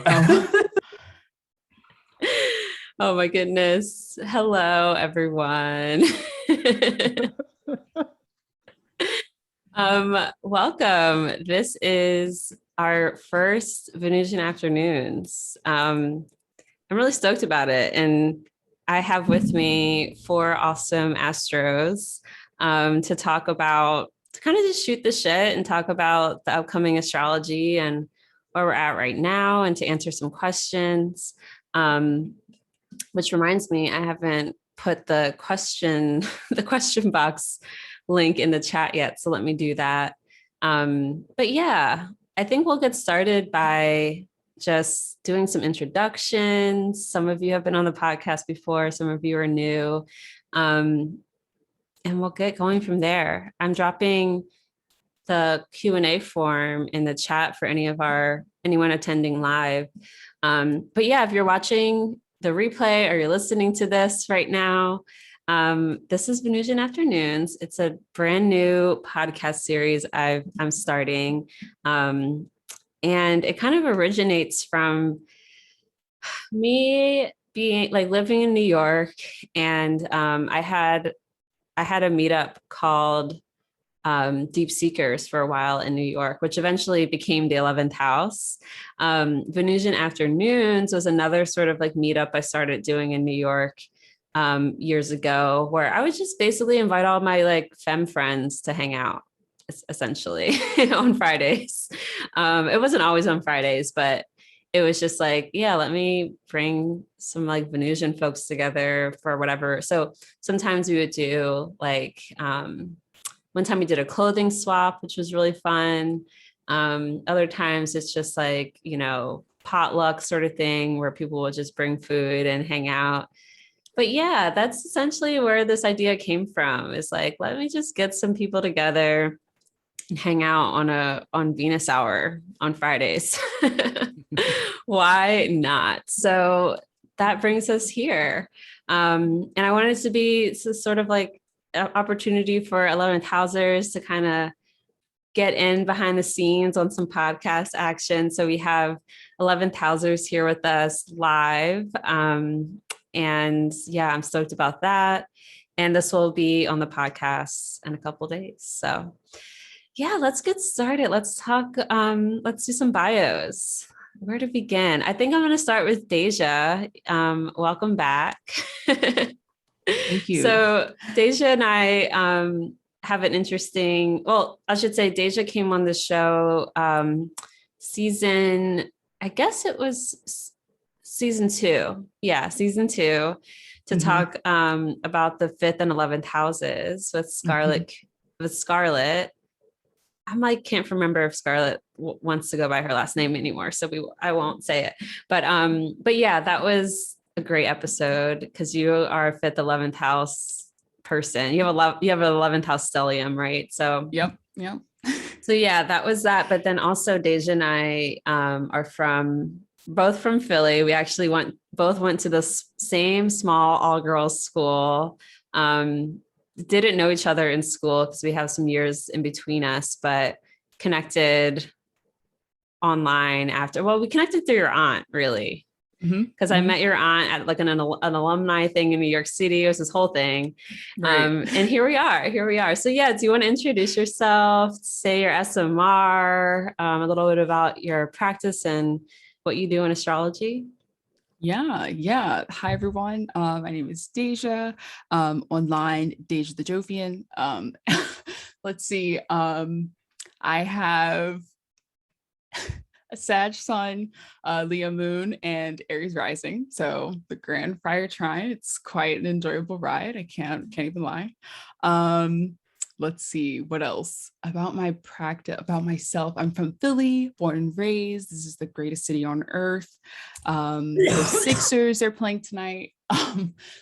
Oh. Oh my goodness. Hello, everyone. Welcome. This is our first Venusian Afternoons. I'm really stoked about it. And I have with me four awesome astros to talk about, to kind of just shoot the shit and talk about the upcoming astrology and where we're at right now and to answer some questions. Which reminds me, I haven't put the question box link in the chat yet. So let me do that. But yeah, I think we'll get started by just doing some introductions. Some of you have been on the podcast before, some of you are new. And we'll get going from there. I'm dropping the Q&A form in the chat for anyone attending live. But yeah, if you're watching the replay or you're listening to this right now, this is Venusian Afternoons. It's a brand new podcast series I'm starting. And it kind of originates from me being like living in New York. And I had a meetup called Deep Seekers for a while in New York, which eventually became the 11th House. Venusian Afternoons was another sort of like meetup I started doing in New York years ago, where I would just basically invite all my like femme friends to hang out, essentially on Fridays. It wasn't always on Fridays, but it was just like, yeah, let me bring some like Venusian folks together for whatever. So sometimes we would do like, one time we did a clothing swap, which was really fun. Other times it's just like, potluck sort of thing where people will just bring food and hang out. But yeah, that's essentially where this idea came from. Is like, let me just get some people together and hang out on Venus Hour on Fridays. Why not? So that brings us here. And I wanted it to be sort of like opportunity for 11th housers to kind of get in behind the scenes on some podcast action. So we have 11th housers here with us live. And yeah, I'm stoked about that. And this will be on the podcast in a couple of days. So yeah, let's get started. Let's talk, let's do some bios. Where to begin? I think I'm going to start with Deja. Welcome back. Thank you. So Deja and I have an interesting, well, I should say Deja came on the show I guess it was season 2. Yeah, season 2 to talk about the 5th and 11th houses with Scarlett. I'm like, can't remember if Scarlett wants to go by her last name anymore. So I won't say it, but yeah, that was a great episode because you are a 5th, 11th house person. You have an 11th house stellium, right? So yep. So yeah, that was that. But then also Deja and I are both from Philly. We actually both went to the same small all girls school. Didn't know each other in school because we have some years in between us, but connected online after. Well, we connected through your aunt, really. Because I met your aunt at like an alumni thing in New York City. It was this whole thing. Right. And here we are. So yeah, do you want to introduce yourself, say your SMR, a little bit about your practice and what you do in astrology? Yeah. Hi, everyone. My name is Deja, online, Deja the Jovian. Let's see. I have a Sag Sun, Leo Moon, and Aries Rising. So the Grand Friar Trine, it's quite an enjoyable ride. I can't even lie. Let's see what else about my practice, about myself. I'm from Philly, born and raised. This is the greatest city on earth. The Sixers are playing tonight.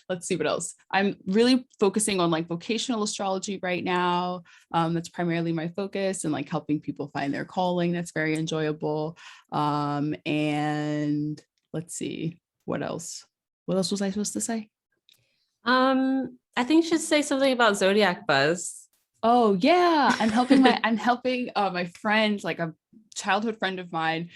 Let's see what else. I'm really focusing on like vocational astrology right now. That's primarily my focus, and like helping people find their calling. That's very enjoyable. And let's see what else. What else was I supposed to say? I think you should say something about Zodiac Buzz. Oh yeah, I'm helping my friends. Like I'm childhood friend of mine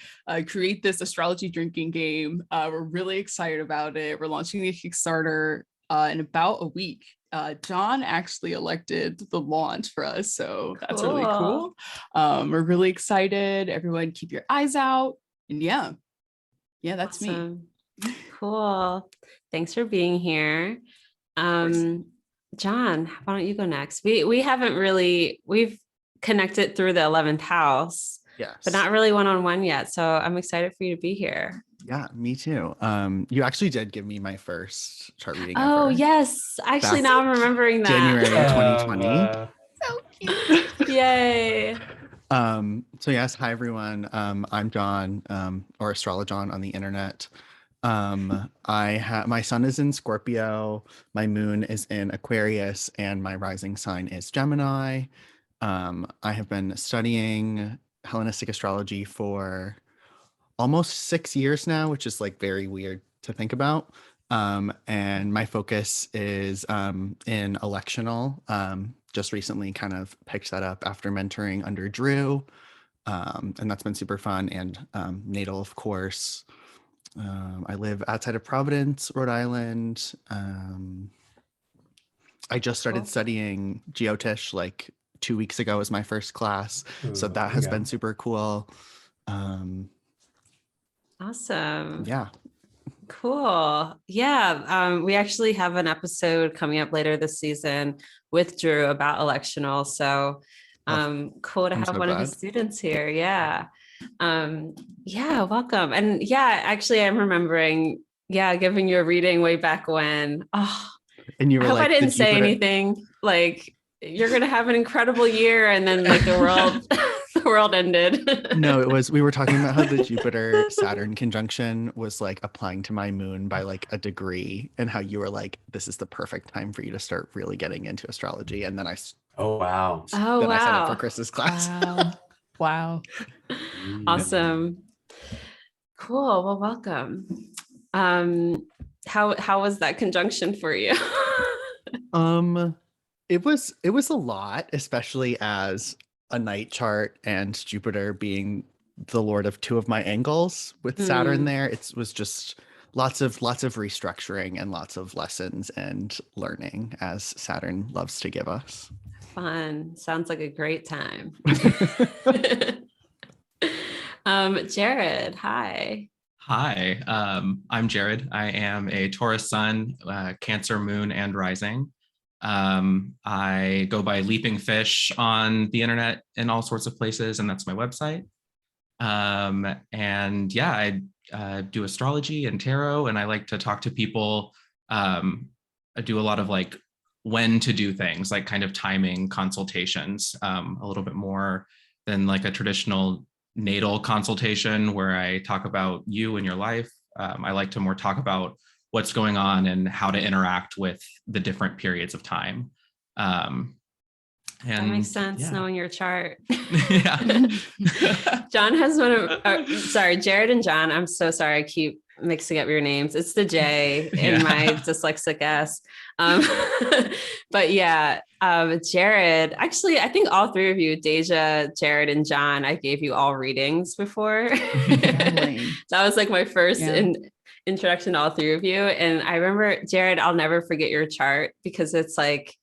create this astrology drinking game. We're really excited about it. We're launching the Kickstarter in about a week. John actually elected the launch for us, so that's really cool. We're really excited. Everyone keep your eyes out. And yeah, that's awesome. me. Cool. Thanks for being here. John, why don't you go next? We've connected through the 11th house, yes, but not really one-on-one yet. So I'm excited for you to be here. Yeah, me too. You actually did give me my first chart reading Oh, ever. yes. Actually, Back now I'm remembering that. January 2020. So cute. Yay. So yes, hi everyone. I'm John, or Astrolojohn on the internet. My sun is in Scorpio, my moon is in Aquarius, and my rising sign is Gemini. I have been studying Hellenistic astrology for almost 6 years now, which is like very weird to think about. And my focus is in electional. Just recently kind of picked that up after mentoring under Drew. And that's been super fun. And natal, of course. I live outside of Providence, Rhode Island. I just started studying Jyotish like 2 weeks ago was my first class. So that has been super cool. Awesome. Yeah. Cool. Yeah. We actually have an episode coming up later this season with Drew about electional. So cool to have one of his students here. Yeah. Yeah, welcome. And yeah, actually I'm remembering, giving you a reading way back when. Oh, and you were I hope like, I didn't say anything like you're gonna have an incredible year, and then like the world ended. No, we were talking about how the Jupiter Saturn conjunction was like applying to my moon by like a degree, and how you were like, this is the perfect time for you to start really getting into astrology. And then I signed up for Chris's class. Wow. Awesome. Cool. Well, welcome. How was that conjunction for you? It was a lot, especially as a night chart and Jupiter being the lord of two of my angles with Saturn there. It was just lots of restructuring and lots of lessons and learning, as Saturn loves to give us. Fun. Sounds like a great time. Jared, hi. Hi, I'm Jared. I am a Taurus sun, Cancer moon, and rising. I go by Leaping Fish on the internet in all sorts of places, and that's my website. And yeah, I do astrology and tarot, and I like to talk to people. I do a lot of like when to do things, like kind of timing consultations, a little bit more than like a traditional natal consultation where I talk about you and your life. I like to more talk about what's going on and how to interact with the different periods of time. And that makes sense, knowing your chart. Yeah. John has Jared and John, I'm so sorry, I keep mixing up your names. It's the J in my dyslexic ass. But yeah, Jared, actually, I think all three of you, Deja, Jared, and John, I gave you all readings before. That was like my first introduction to all three of you. And I remember, Jared, I'll never forget your chart because it's like,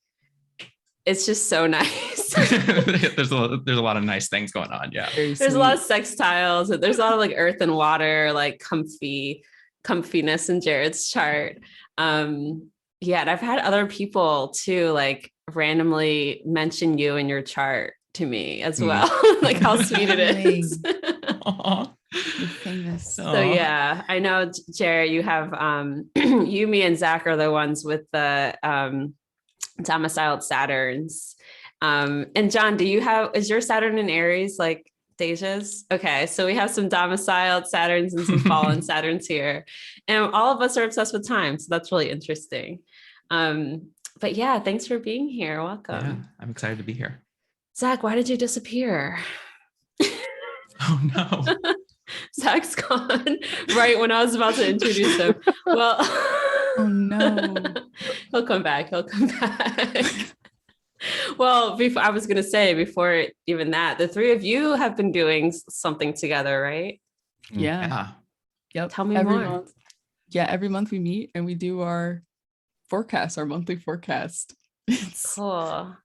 it's just so nice. there's a lot of nice things going on. Yeah. There's a lot of sextiles. There's a lot of like earth and water, like comfiness in Jared's chart. And I've had other people too, like randomly mention you in your chart to me as well. Like how sweet it is. You're famous. So yeah, I know, Jared, you have you, me, and Zach are the ones with the domiciled Saturns. And John, is your Saturn in Aries like Deja's? Okay, so we have some domiciled Saturns and some fallen Saturns here. And all of us are obsessed with time. So that's really interesting. But yeah, thanks for being here. Welcome. Yeah, I'm excited to be here. Zach, why did you disappear? Oh no. Zach's gone right when I was about to introduce him. Well, oh no. He'll come back. Well, before I was going to say, before even that, the three of you have been doing something together, right? Yeah. Yeah. Yep. Tell me every more. month. Yeah, every month we meet and we do our forecast, our monthly forecast. It's Cool. a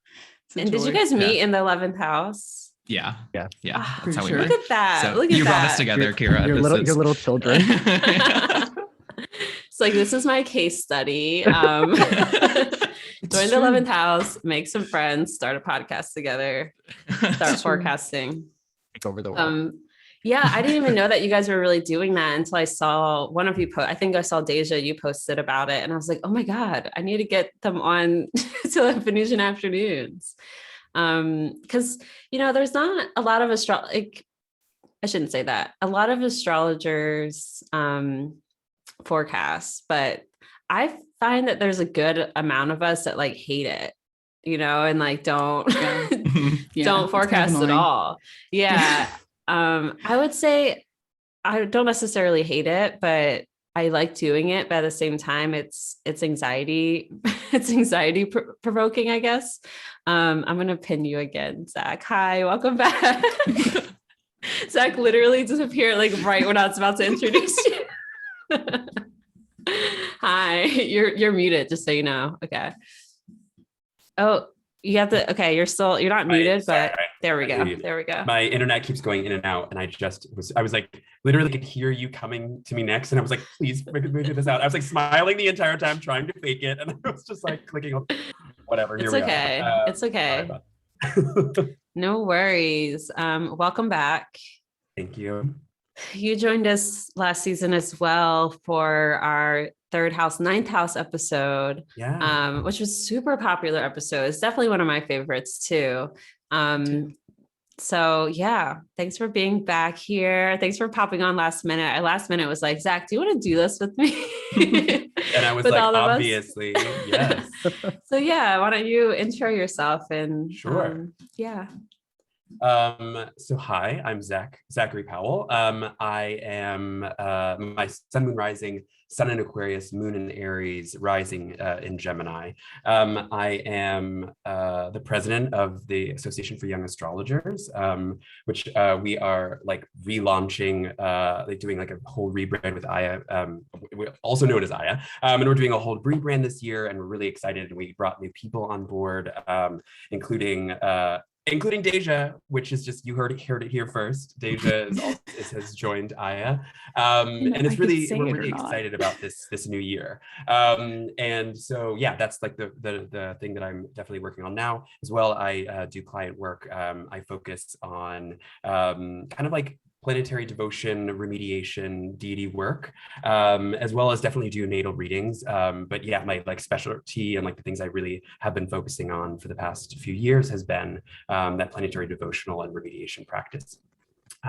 And did you joy. guys meet in the 11th house? Yeah. Yeah. Yeah. Ah, That's how we Pretty met. sure. Look at that. So Look at you brought us that. together, Kirah. Your little children. It's like, this is my case study. Join the true. 11th house, make some friends, start a podcast together, start It's true. forecasting. Take over the world. Yeah, I didn't even know that you guys were really doing that until I saw one of you post. I think I saw Deja, you posted about it, and I was like, oh my God, I need to get them on to the Venusian Afternoons. Because there's not a lot of I shouldn't say that. A lot of astrologers forecasts, but I find that there's a good amount of us that like hate it, and like don't Yeah, don't it's kind forecast of at annoying. all. Yeah. I would say I don't necessarily hate it, but I like doing it. But at the same time, it's anxiety, it's anxiety provoking, I guess. I'm going to pin you again, Zach. Hi, welcome back. Zach literally disappeared like right when I was about to introduce you. Hi, you're muted, just so you know. Okay. Oh, you have to, okay, you're not muted, Sorry, but there we go. muted. There we go. My internet keeps going in and out, and I was like, literally could hear you coming to me next, and I was like, please figure this out. I was like smiling the entire time, trying to fake it, and I was just like clicking on whatever. It's Here we okay. are. It's okay. Sorry. No worries. Welcome back. Thank you. You joined us last season as well for our third house, ninth house episode, Yeah. which was super popular episode. It's definitely one of my favorites too. So yeah, thanks for being back here. Thanks for popping on last minute. I last minute was like, Zach, do you want to do this with me? And I was With like, all of us? obviously, yes. So yeah, why don't you intro yourself and Sure. Yeah. So hi, I'm Zachary Powell. I am my sun, moon, rising, sun in Aquarius, moon in Aries, rising in Gemini. I am the president of the Association for Young Astrologers, which we are like relaunching, like doing like a whole rebrand with Aya, also known as Aya. And we're doing a whole rebrand this year, and we're really excited. And we brought new people on board, including Deja, which is just, you heard it here first. Deja has joined Aya, and it's really, we're really excited about this new year. And so yeah, that's like the thing that I'm definitely working on now as well. I do client work. I focus on kind of like planetary devotion, remediation, deity work, as well as definitely do natal readings. But yeah, my like specialty and like the things I really have been focusing on for the past few years has been that planetary devotional and remediation practice.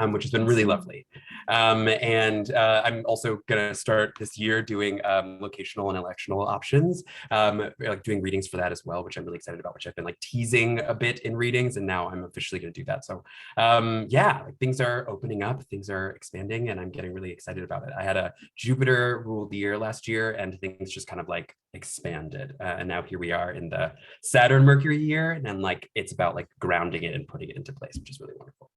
Which has been really lovely. And I'm also going to start this year doing locational and electional options, like doing readings for that as well, which I'm really excited about, which I've been like teasing a bit in readings, and now I'm officially going to do that. So yeah, like, things are opening up, things are expanding, and I'm getting really excited about it. I had a Jupiter ruled the year last year, and things just kind of like expanded. And now here we are in the Saturn Mercury year, and then like it's about like grounding it and putting it into place, which is really wonderful.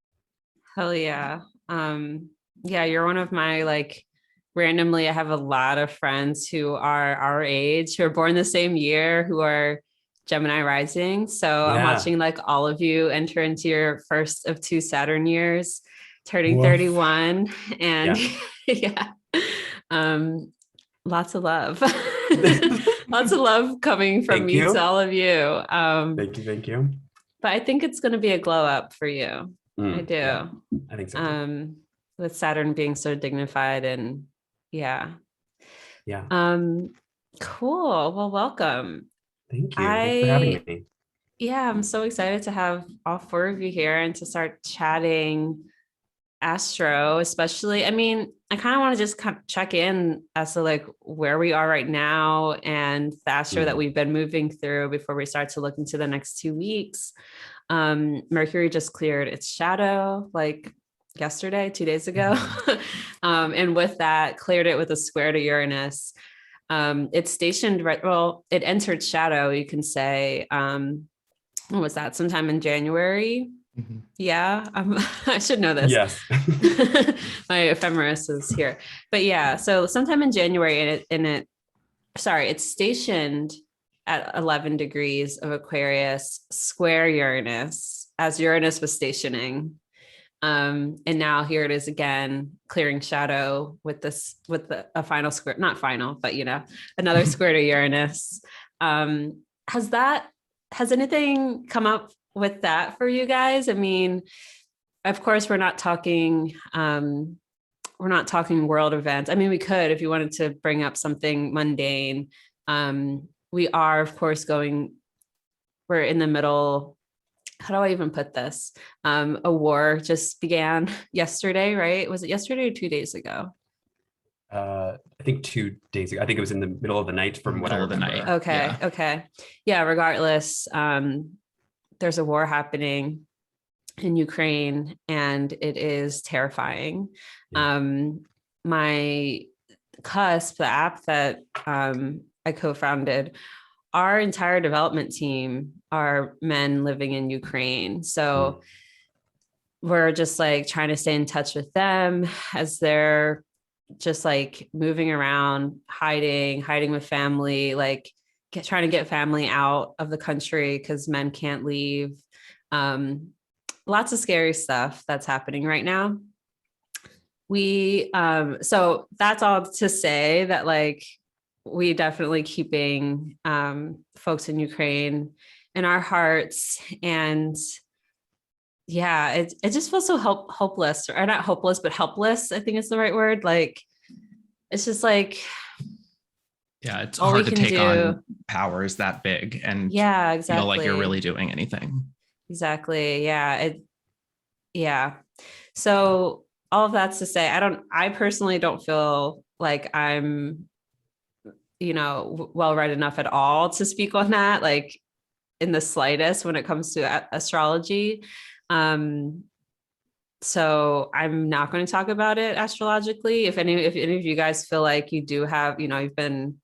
Hell yeah. Yeah, you're one of my like randomly, I have a lot of friends who are our age, who are born the same year, who are Gemini rising. So I'm watching like all of you enter into your first of 2 Saturn years, turning 31. And yeah, lots of love. Lots of love coming from me to all of you. Thank you. But I think it's going to be a glow up for you. I do. Yeah, I think so. With Saturn being so dignified and yeah. Cool. Well, welcome. Thank you. Thanks for having me. Yeah, I'm so excited to have all 4 of you here and to start chatting astro, especially. I mean, I kind of want to just kind of check in as to like where we are right now and the astro that we've been moving through before we start to look into the next 2 weeks. Mercury just cleared its shadow like yesterday, 2 days ago. And with that, cleared it with a square to Uranus. It's stationed right, well, it entered shadow, you can say, what was that? Sometime in January. Mhm. Yeah, I should know this. Yes. My ephemeris is here. But yeah, so sometime in January, it's stationed at 11 degrees of Aquarius, square Uranus, as Uranus was stationing. And now here it is again, clearing shadow with a final square, not final, but another square to Uranus. Has anything come up with that for you guys? I mean, of course, we're not talking world events. I mean, we could, if you wanted to bring up something mundane. We are, of course, we're in the middle. How do I even put this? A war just began yesterday, right? Was it yesterday or 2 days ago? I think 2 days ago. I think it was in the middle of the night from what I remember. Night. Okay. Yeah. Okay. Yeah. Regardless, there's a war happening in Ukraine, and it is terrifying. Yeah. My Cusp, the app that I co-founded, our entire development team are men living in Ukraine. So we're just like trying to stay in touch with them as they're just like moving around, hiding with family, like trying to get family out of the country because men can't leave. Lots of scary stuff that's happening right now. So that's all to say that like we definitely keeping folks in Ukraine in our hearts. And yeah, it just feels so hopeless, or not hopeless, but helpless, I think is the right word. Like, it's just like, yeah, it's hard to take on powers that big and yeah, exactly. feel like you're really doing anything. Exactly. Yeah. So all of that's to say, I personally don't feel like I'm, well read enough at all to speak on that, like in the slightest when it comes to astrology. So I'm not going to talk about it astrologically. If any of you guys feel like you do have, you've been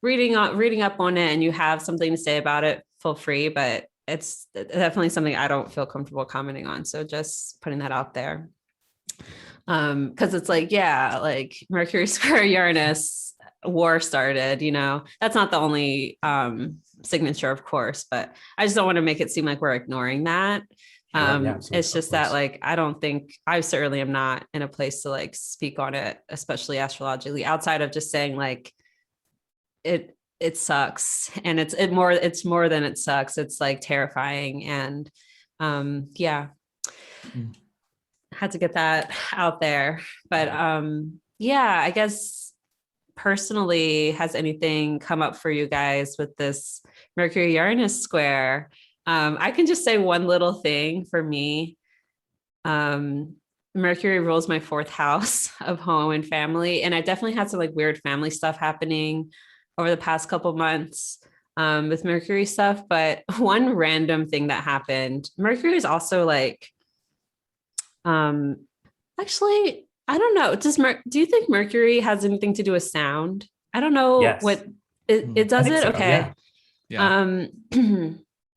reading up on it and you have something to say about it, feel free, but it's definitely something I don't feel comfortable commenting on. So just putting that out there. Because it's like, yeah, like Mercury square Uranus, war started, that's not the only signature, of course, but I just don't want to make it seem like we're ignoring that. It's just that like, I certainly am not in a place to like speak on it, especially astrologically, outside of just saying like it sucks. And it's more than it sucks. It's like terrifying. And yeah. Had to get that out there. But yeah, I guess personally, has anything come up for you guys with this Mercury Uranus square? I can just say one little thing for me. Mercury rules my 4th house of home and family. And I definitely had some like weird family stuff happening over the past couple months with Mercury stuff. But one random thing that happened, Mercury is also like, actually, I don't know. Do you think Mercury has anything to do with sound? I don't know. Yes. What it does it. So, okay. Yeah.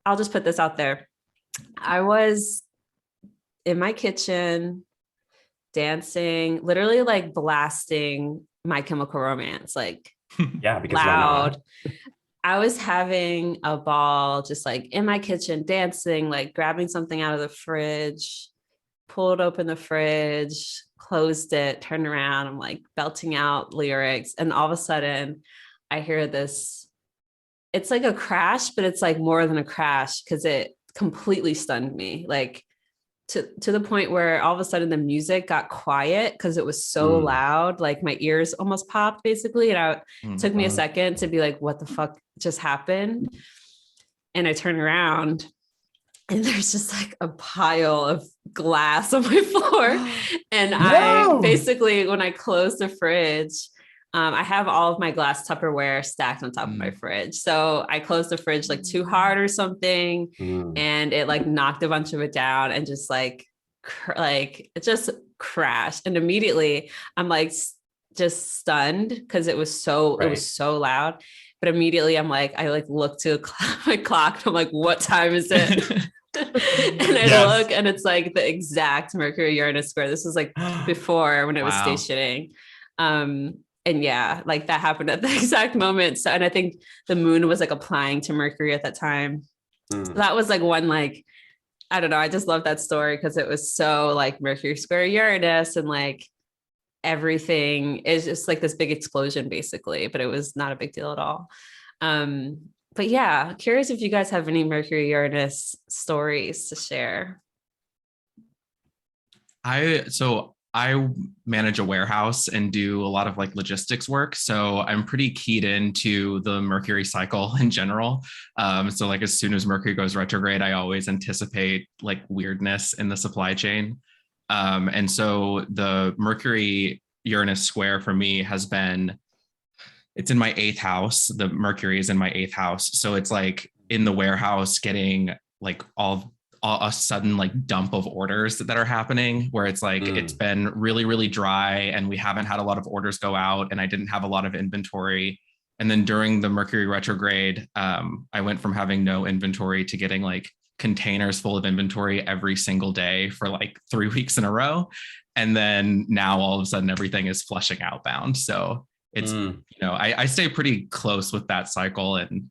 I'll just put this out there. I was in my kitchen dancing, literally like blasting My Chemical Romance, like because loud. I was having a ball, just like in my kitchen dancing, like grabbing something out of the fridge, pulled open the fridge, closed it, turned around. I'm like belting out lyrics. And all of a sudden I hear this, it's like a crash, but it's like more than a crash because it completely stunned me. Like to the point where all of a sudden the music got quiet because it was so loud, like my ears almost popped basically. And it took me a second to be like, what the fuck just happened? And I turned around and there's just like a pile of glass on my floor. And I basically, when I closed the fridge, I have all of my glass Tupperware stacked on top of my fridge. So I closed the fridge like too hard or something. And it like knocked a bunch of it down and just like it just crashed. And immediately I'm like just stunned because it was so loud. but immediately I'm like, I like look to my clock and I'm like, what time is it? And I look and it's like the exact Mercury Uranus square. This was like before when it was stationing. And yeah, like that happened at the exact moment. So, and I think the moon was like applying to Mercury at that time. So that was like one, like, I don't know. I just love that story because it was so like Mercury square Uranus and like everything is just like this big explosion basically, but it was not a big deal at all. But yeah, curious if you guys have any Mercury Uranus stories to share. I manage a warehouse and do a lot of like logistics work. So I'm pretty keyed into the Mercury cycle in general. So like as soon as Mercury goes retrograde, I always anticipate like weirdness in the supply chain. And so the Mercury Uranus square for me has been, it's in my 8th house. The Mercury is in my 8th house. So it's like in the warehouse getting like all a sudden like dump of orders that are happening where it's like it's been really, really dry and we haven't had a lot of orders go out and I didn't have a lot of inventory. And then during the Mercury retrograde, I went from having no inventory to getting like containers full of inventory every single day for like 3 weeks in a row. And then now all of a sudden everything is flushing outbound. So it's, you know, I stay pretty close with that cycle. And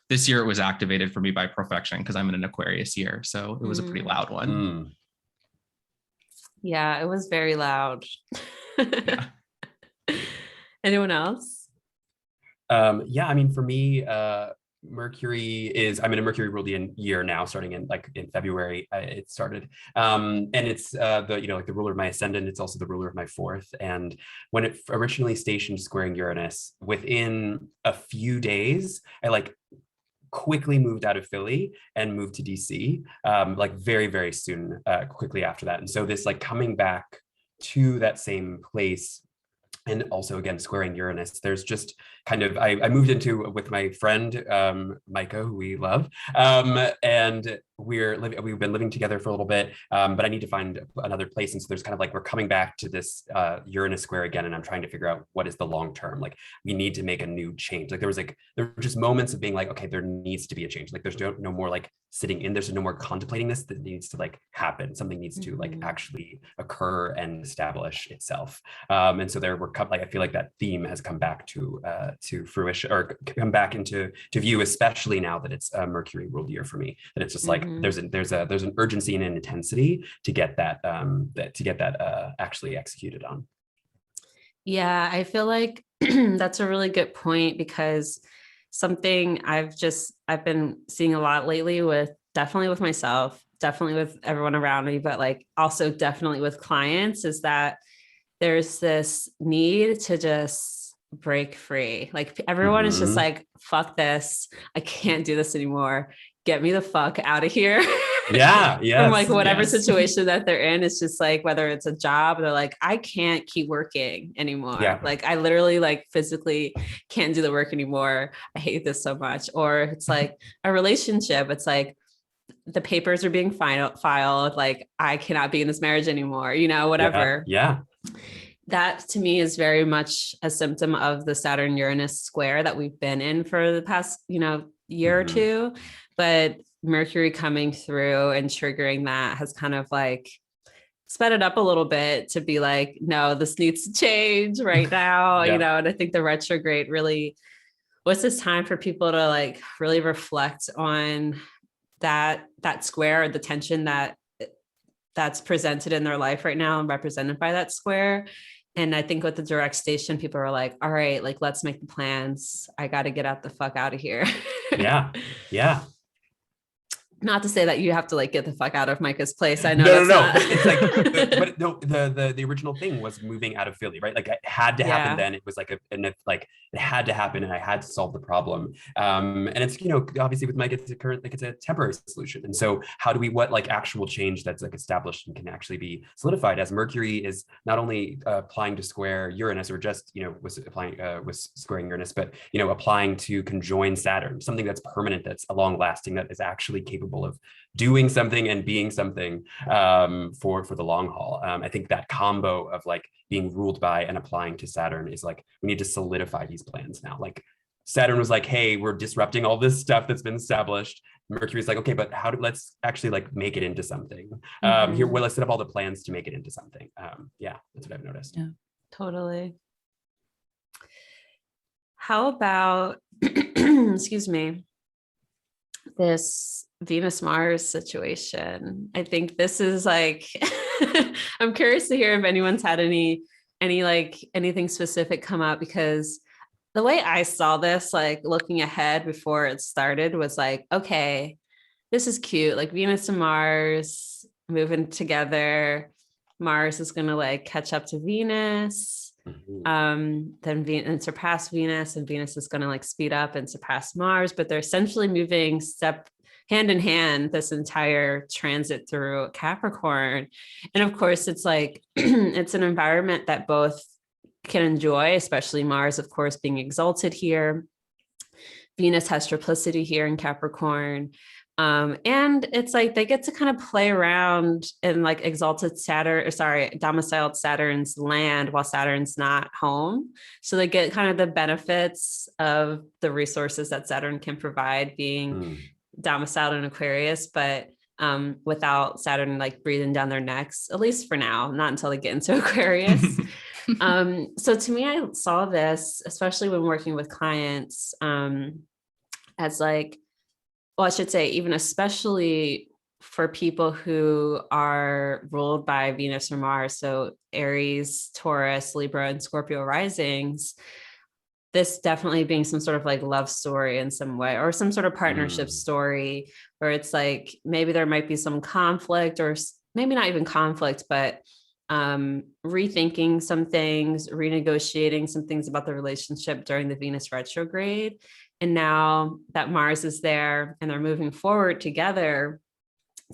this year it was activated for me by perfection because I'm in an Aquarius year. So it was a pretty loud one. Yeah, it was very loud. Yeah. Anyone else? Yeah, I mean, for me, Mercury is, I'm in a Mercury ruled year now, starting in February, it started. And it's the, you know, like the ruler of my ascendant, it's also the ruler of my 4th. And when it originally stationed squaring Uranus, within a few days, I like quickly moved out of Philly and moved to DC, like very, very soon, quickly after that. And so this like coming back to that same place, and also again squaring Uranus, there's just kind of I moved into with my friend Micah, who we love, and we've been living together for a little bit, but I need to find another place. And so there's kind of like we're coming back to this Uranus square again, and I'm trying to figure out what is the long term. Like we need to make a new change. Like there were just moments of being like, okay, there needs to be a change. Like there's no more like sitting in, there's no more contemplating this, that needs to like happen. Something needs to like actually occur and establish itself. And so there were like I feel like that theme has come back to fruition, or come back into view, especially now that it's a Mercury ruled year for me. That it's just like there's an urgency and an intensity to get that actually executed on. Yeah, I feel like that's a really good point, because something I've been seeing a lot lately, with definitely with myself, definitely with everyone around me, but like also definitely with clients, is that there's this need to just break free. Like everyone is just like, fuck this. I can't do this anymore. Get me the fuck out of here. Yeah. From like whatever situation that they're in. It's just like, whether it's a job, they're like, I can't keep working anymore. Yeah. Like I literally like physically can't do the work anymore. I hate this so much. Or it's like a relationship. It's like the papers are being filed. Like I cannot be in this marriage anymore, you know, whatever. Yeah. That to me is very much a symptom of the Saturn Uranus square that we've been in for the past, year or two. But Mercury coming through and triggering that has kind of like sped it up a little bit to be like, no, this needs to change right now, and I think the retrograde really was this time for people to like really reflect on that square, or the tension that's presented in their life right now and represented by that square. And I think with the direct station, people are like, all right, like, let's make the plans. I got to get the fuck out of here. Yeah. Not to say that you have to like get the fuck out of Micah's place. I know. No. It's like, but no, the original thing was moving out of Philly, right? Like it had to happen then. It was like it had to happen, and I had to solve the problem. And it's, obviously with Mike, it's a temporary solution. And so how do we, what like actual change that's like established and can actually be solidified, as Mercury is not only applying to square Uranus, or just, was squaring Uranus, but, applying to conjoin Saturn, something that's permanent, that's long lasting, that is actually capable of doing something and being something for the long haul. I think that combo of like being ruled by and applying to Saturn is like, we need to solidify these plans now, like Saturn was like, hey, we're disrupting all this stuff that's been established. Mercury's like, okay, but let's actually like make it into something. Here, well, let's set up all the plans to make it into something. Yeah, that's what I've noticed. Yeah, totally. How about, excuse me, this Venus-Mars situation? I think this is like, I'm curious to hear if anyone's had anything specific come up, because the way I saw this, like looking ahead before it started, was like, okay, this is cute. Like Venus and Mars moving together. Mars is going to like catch up to Venus, then and surpass Venus, and Venus is going to like speed up and surpass Mars, but they're essentially moving hand in hand this entire transit through Capricorn. And of course, it's like, it's an environment that both can enjoy, especially Mars, of course, being exalted here. Venus has triplicity here in Capricorn. And it's like they get to kind of play around in like domiciled Saturn's land while Saturn's not home. So they get kind of the benefits of the resources that Saturn can provide being domiciled in Aquarius, but without Saturn like breathing down their necks, at least for now, not until they get into Aquarius. So to me, I saw this, especially when working with clients, as like, well, I should say, even especially for people who are ruled by Venus or Mars, so Aries, Taurus, Libra, and Scorpio risings, this definitely being some sort of like love story in some way, or some sort of partnership story, where it's like, maybe there might be some conflict, or maybe not even conflict, but rethinking some things, renegotiating some things about the relationship during the Venus retrograde. And now that Mars is there and they're moving forward together,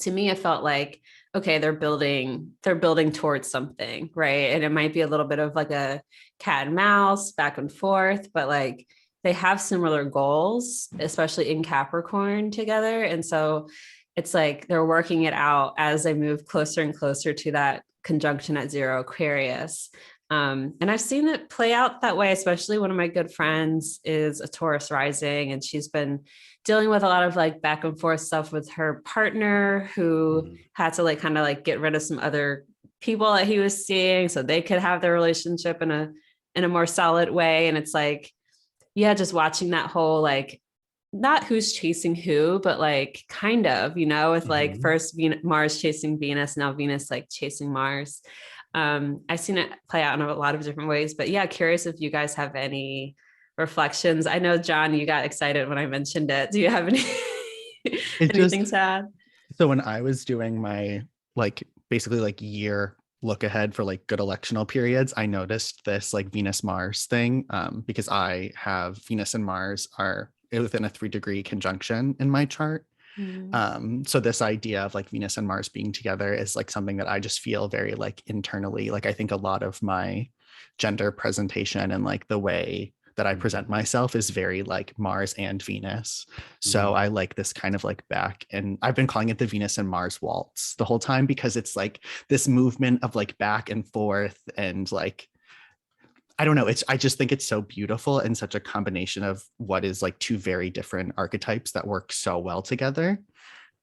to me, it felt like, okay, they're building towards something, right? And it might be a little bit of like a cat and mouse back and forth, but like they have similar goals, especially in Capricorn together. And so it's like they're working it out as they move closer and closer to that conjunction at 0 Aquarius. And I've seen it play out that way, especially one of my good friends is a Taurus rising, and she's been dealing with a lot of like back and forth stuff with her partner, who had to like kind of like get rid of some other people that he was seeing so they could have their relationship in a more solid way. And it's like, yeah, just watching that whole like, not who's chasing who, but like kind of, with like first Mars chasing Venus, now Venus like chasing Mars. I've seen it play out in a lot of different ways, but yeah, curious if you guys have any reflections. I know, John, you got excited when I mentioned it. Do you have anything to add? So when I was doing my like basically like year look ahead for like good electional periods, I noticed this like Venus Mars thing, because I have Venus and Mars are within a 3-degree conjunction in my chart. So this idea of like Venus and Mars being together is like something that I just feel very like internally. Like I think a lot of my gender presentation and like the way that I present myself is very like Mars and Venus. So I like this kind of like back, and I've been calling it the Venus and Mars waltz the whole time, because it's like this movement of like back and forth, and like, I don't know, I just think it's so beautiful, and such a combination of what is like two very different archetypes that work so well together.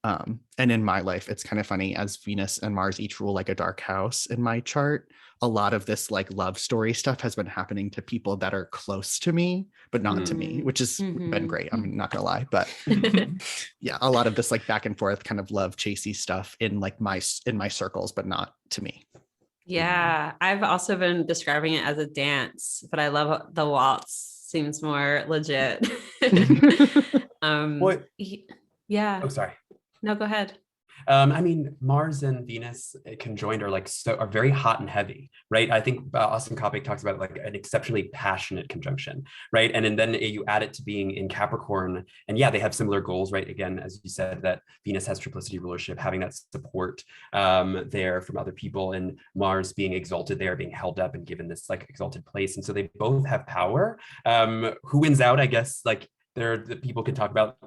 And in my life, it's kind of funny, as Venus and Mars each rule like a dark house in my chart, a lot of this like love story stuff has been happening to people that are close to me, but not to me, which has been great. I'm not gonna lie, but yeah, a lot of this like back and forth kind of love chasey stuff in like in my circles, but not to me. Yeah, I've also been describing it as a dance, but I love the waltz. Seems more legit. Yeah. Oh, sorry. No, go ahead. I mean, Mars and Venus conjoined are very hot and heavy, right? I think Austin Coppock talks about it like an exceptionally passionate conjunction, right? And then you add it to being in Capricorn, and yeah, they have similar goals, right? Again, as you said, that Venus has triplicity rulership, having that support there from other people, and Mars being exalted there, being held up and given this like exalted place. And so they both have power. Who wins out, I guess, like the people can talk about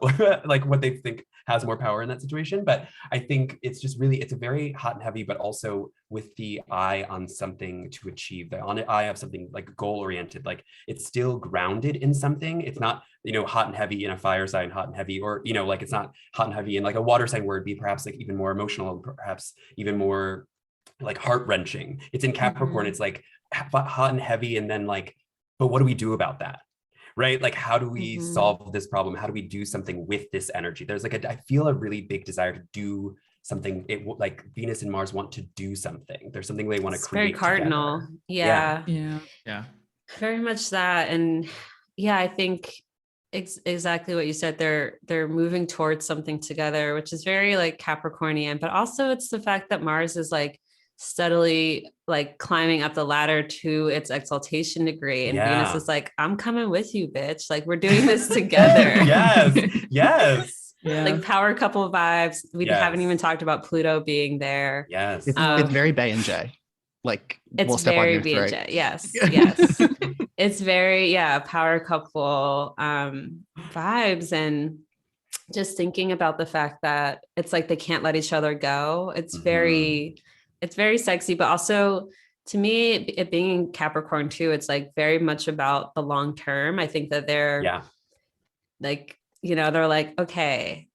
like what they think has more power in that situation. But I think it's just really, it's a very hot and heavy, but also with the eye on something to achieve, the eye of something like goal oriented, like it's still grounded in something. It's not, hot and heavy in a fire sign, hot and heavy, or, like it's not hot and heavy in like a water sign where it'd be perhaps like even more emotional, perhaps even more like heart wrenching. It's in Capricorn. It's like hot and heavy. And then like, but what do we do about that? Right? Like, how do we solve this problem? How do we do something with this energy? There's like I feel a really big desire to do something. Like Venus and Mars want to do something. There's something they want to create. Very cardinal. Together. Yeah. Very much that. And yeah, I think exactly what you said. They're moving towards something together, which is very like Capricornian, but also it's the fact that Mars is like steadily like climbing up the ladder to its exaltation degree, and Venus is like, I'm coming with you, bitch, like we're doing this together. yes Like power couple vibes. We haven't even talked about Pluto being there. It's very Bay and J, like it's we'll step very on B your and throat. J. Yes it's very power couple vibes. And just thinking about the fact that it's like they can't let each other go. It's very sexy, but also to me, it being in Capricorn too, it's like very much about the long term. I think that they're like, they're like, okay,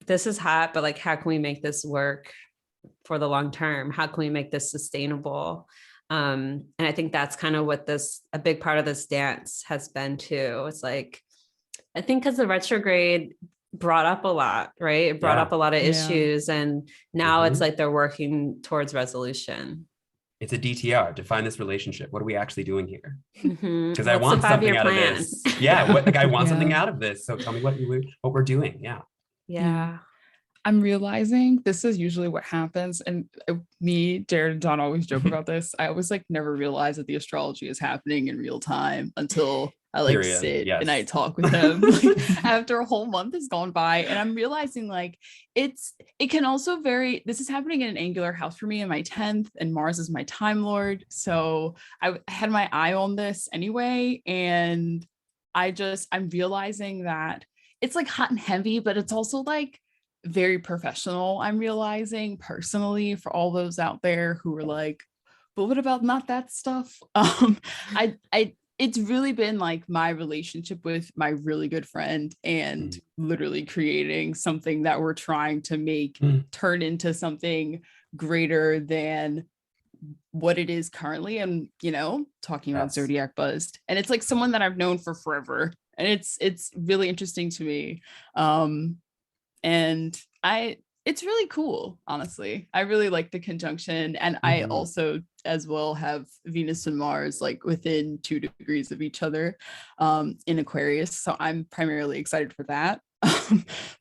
this is hot, but like, how can we make this work for the long term? How can we make this sustainable? And I think that's kind of what a big part of this dance has been too. It's like, I think because the retrograde brought up a lot, right? It brought up a lot of issues, and now it's like they're working towards resolution. It's a DTR, define this relationship. What are we actually doing here? Because I want something out of this. I want something out of this. So tell me what we're doing. Yeah. I'm realizing this is usually what happens. And me, Jared, and John always joke about this. I always like never realize that the astrology is happening in real time until I like sit and I talk with them after a whole month has gone by. And I'm realizing like it can also this is happening in an angular house for me in my 10th, and Mars is my time lord. So I had my eye on this anyway. And I'm realizing that it's like hot and heavy, but it's also like very professional. I'm realizing personally, for all those out there who are like, but what about not that stuff? It's really been like my relationship with my really good friend, and literally creating something that we're trying to make turn into something greater than what it is currently. And talking about zodiac buzzed, and it's like someone that I've known for forever, and it's really interesting to me. And it's really cool, honestly. I really like the conjunction. And I also as well have Venus and Mars like within 2 degrees of each other in Aquarius. So I'm primarily excited for that.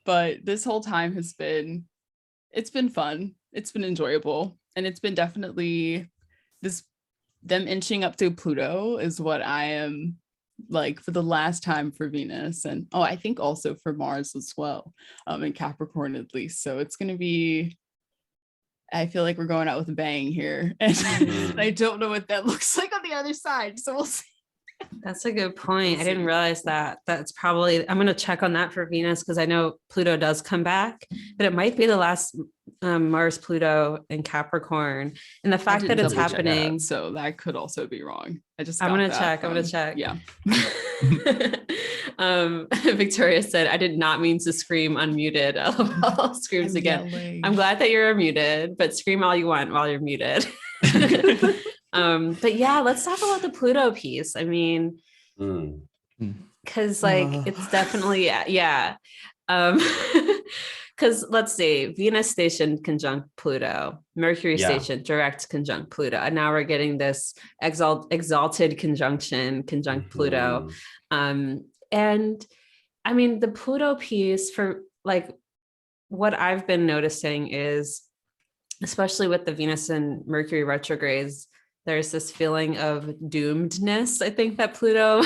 But this whole time it's been fun. It's been enjoyable. And it's been definitely them inching up to Pluto is what I am like for the last time for Venus, and I think also for Mars as well, in Capricorn at least. So it's going to be, I feel like we're going out with a bang here, and I don't know what that looks like on the other side, so we'll see. That's a good point. I didn't realize that. That's probably, I'm going to check on that for Venus, because I know Pluto does come back, but it might be the last Mars Pluto in Capricorn. And the fact that it's happening. So that could also be wrong. I'm going to check. Yeah. Victoria said, I did not mean to scream unmuted. LOL. Screams again. Yelling. I'm glad that you're muted, but scream all you want while you're muted. But yeah, let's talk about the Pluto piece. I mean, because like it's definitely because let's see, Venus station conjunct Pluto, Mercury station direct conjunct Pluto, and now we're getting this exalted conjunction conjunct Pluto. And I mean, the Pluto piece, for like what I've been noticing is, especially with the Venus and Mercury retrogrades, there's this feeling of doomedness, I think, that Pluto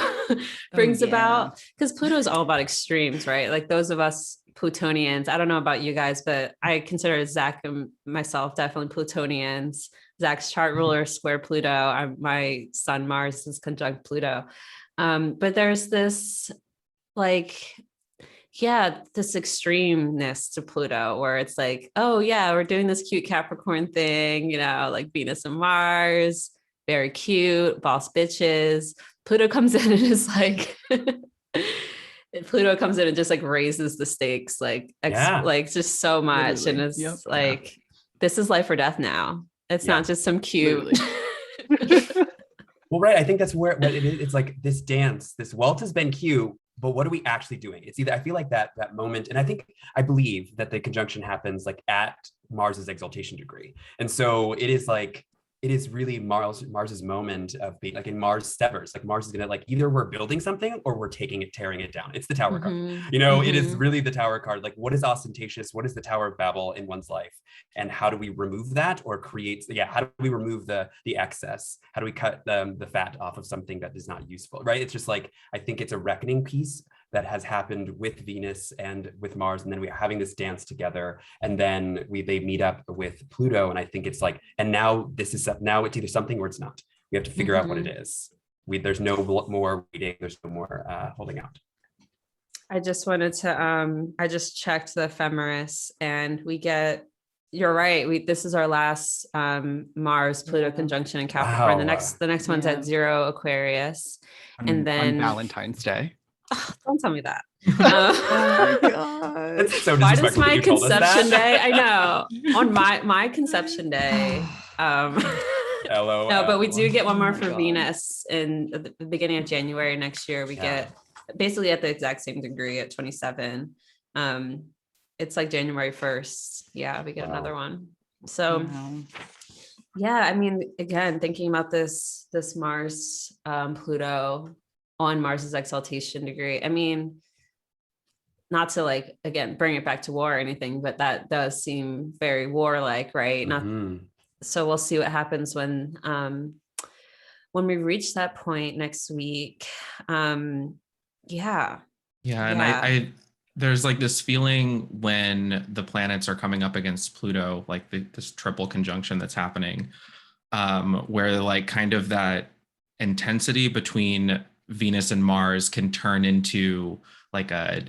brings about, because Pluto is all about extremes, right? Like those of us Plutonians, I don't know about you guys, but I consider Zach and myself definitely Plutonians. Zach's chart ruler square Pluto. My sun Mars is conjunct Pluto. But there's this like yeah, this extremeness to Pluto, where it's like, oh yeah, we're doing this cute Capricorn thing, like Venus and Mars, very cute, boss bitches. Pluto comes in and is like, Pluto comes in and just like raises the stakes, like, like just so much. Literally. And it's like, this is life or death now. It's not just some cute. Well, right. I think that's what it is. It's like this dance, this waltz has been cute, but what are we actually doing? It's either, I feel like that moment, and I believe that the conjunction happens like at Mars's exaltation degree. And so it is really Mars's moment of being like in Mars severs, like Mars is gonna like either we're building something or we're tearing it down. It's the tower card. It is really the tower card. Like what is ostentatious? What is the Tower of Babel in one's life? And how do we remove that or how do we remove the excess? How do we cut the fat off of something that is not useful, right? It's just like, I think it's a reckoning piece that has happened with Venus and with Mars, and then we're having this dance together, and then they meet up with Pluto, and I think it's like, and now it's either something or it's not. We have to figure out what it is. There's no more waiting. There's no more holding out. I just wanted to I just checked the ephemeris, and we get, you're right, this is our last Mars Pluto conjunction in Capricorn. Wow. The next one's at 0 Aquarius, and then on Valentine's Day. Oh, don't tell me that. Oh my God. It's so Why does my disrespectful that you told us conception that. day? I know. On my conception day. LOL. No, but we do get one more for God. Venus in the beginning of January next year. We get basically at the exact same degree at 27. It's like January 1st. Yeah, we get another one. So yeah, I mean, again, thinking about this Mars Pluto on Mars's exaltation degree. I mean, not to like, again, bring it back to war or anything, but that does seem very warlike, right? So we'll see what happens when we reach that point next week. And I there's like this feeling when the planets are coming up against Pluto, like this triple conjunction that's happening, where like kind of that intensity between Venus and Mars can turn into like a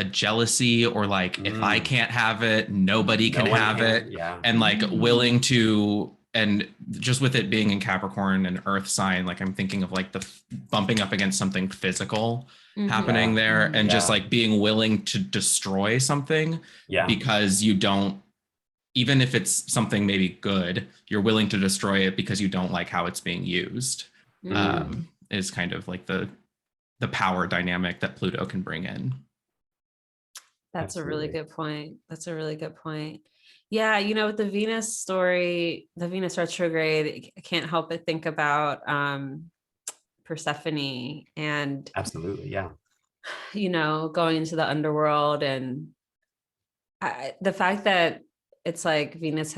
jealousy, or like if I can't have it, nobody can have it. And like willing to, and just with it being in Capricorn and Earth sign, like I'm thinking of like the bumping up against something physical happening there, and just like being willing to destroy something because you don't, even if it's something maybe good, you're willing to destroy it because you don't like how it's being used. Is kind of like the power dynamic that Pluto can bring in. That's a really good point. Yeah, with the Venus story, the Venus retrograde, I can't help but think about Persephone and absolutely, going into the underworld, and the fact that it's like Venus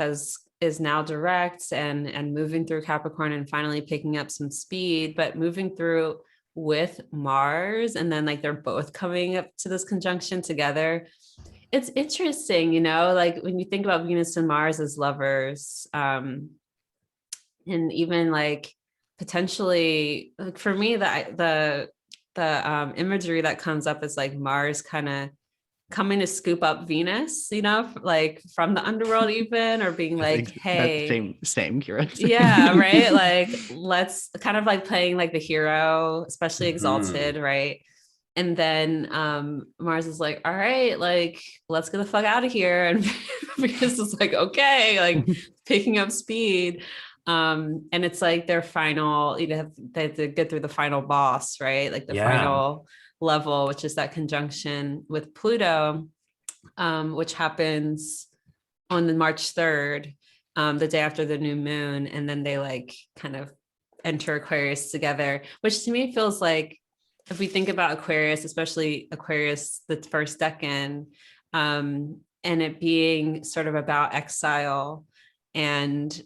is now direct and moving through Capricorn and finally picking up some speed, but moving through with Mars, and then like they're both coming up to this conjunction together. It's interesting, like when you think about Venus and Mars as lovers, and even like potentially, like for me, the imagery that comes up is like Mars kind of coming to scoop up Venus, like from the underworld even, or being like, hey, same Kirah. Yeah, right. Like let's kind of like playing like the hero, especially exalted, right? And then Mars is like, all right, like let's get the fuck out of here. And Venus is like, okay, like picking up speed. And it's like their final, they have to get through the final boss, right? Like the final level, which is that conjunction with Pluto, which happens on the March 3rd, the day after the new moon. And then they like kind of enter Aquarius together, which to me feels like, if we think about Aquarius, especially Aquarius, the first decan, and it being sort of about exile, and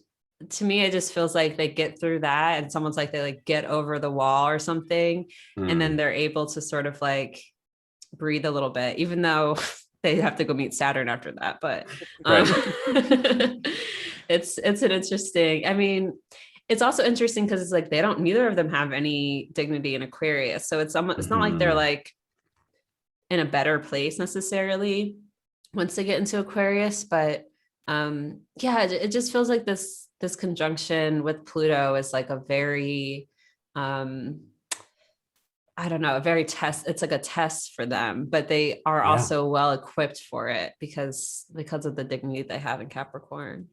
to me, it just feels like they get through that, and someone's like, they like get over the wall or something, and then they're able to sort of like breathe a little bit, even though they have to go meet Saturn after that. But it's an interesting, I mean, it's also interesting because it's like neither of them have any dignity in Aquarius. So it's not like they're like in a better place necessarily once they get into Aquarius. But yeah, it just feels like this conjunction with Pluto is like a very, I don't know, it's like a test for them, but they are also well equipped for it because of the dignity they have in Capricorn.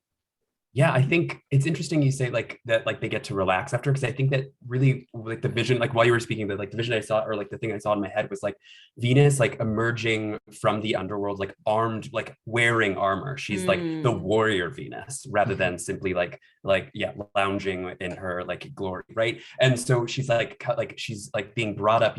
Yeah, I think it's interesting you say like that, like they get to relax after, because I think that really like the vision, like while you were speaking, that like the vision I saw, or like the thing I saw in my head was like Venus like emerging from the underworld, like armed, like wearing armor. She's like the warrior Venus rather than simply like lounging in her like glory, right? And so she's like being brought up,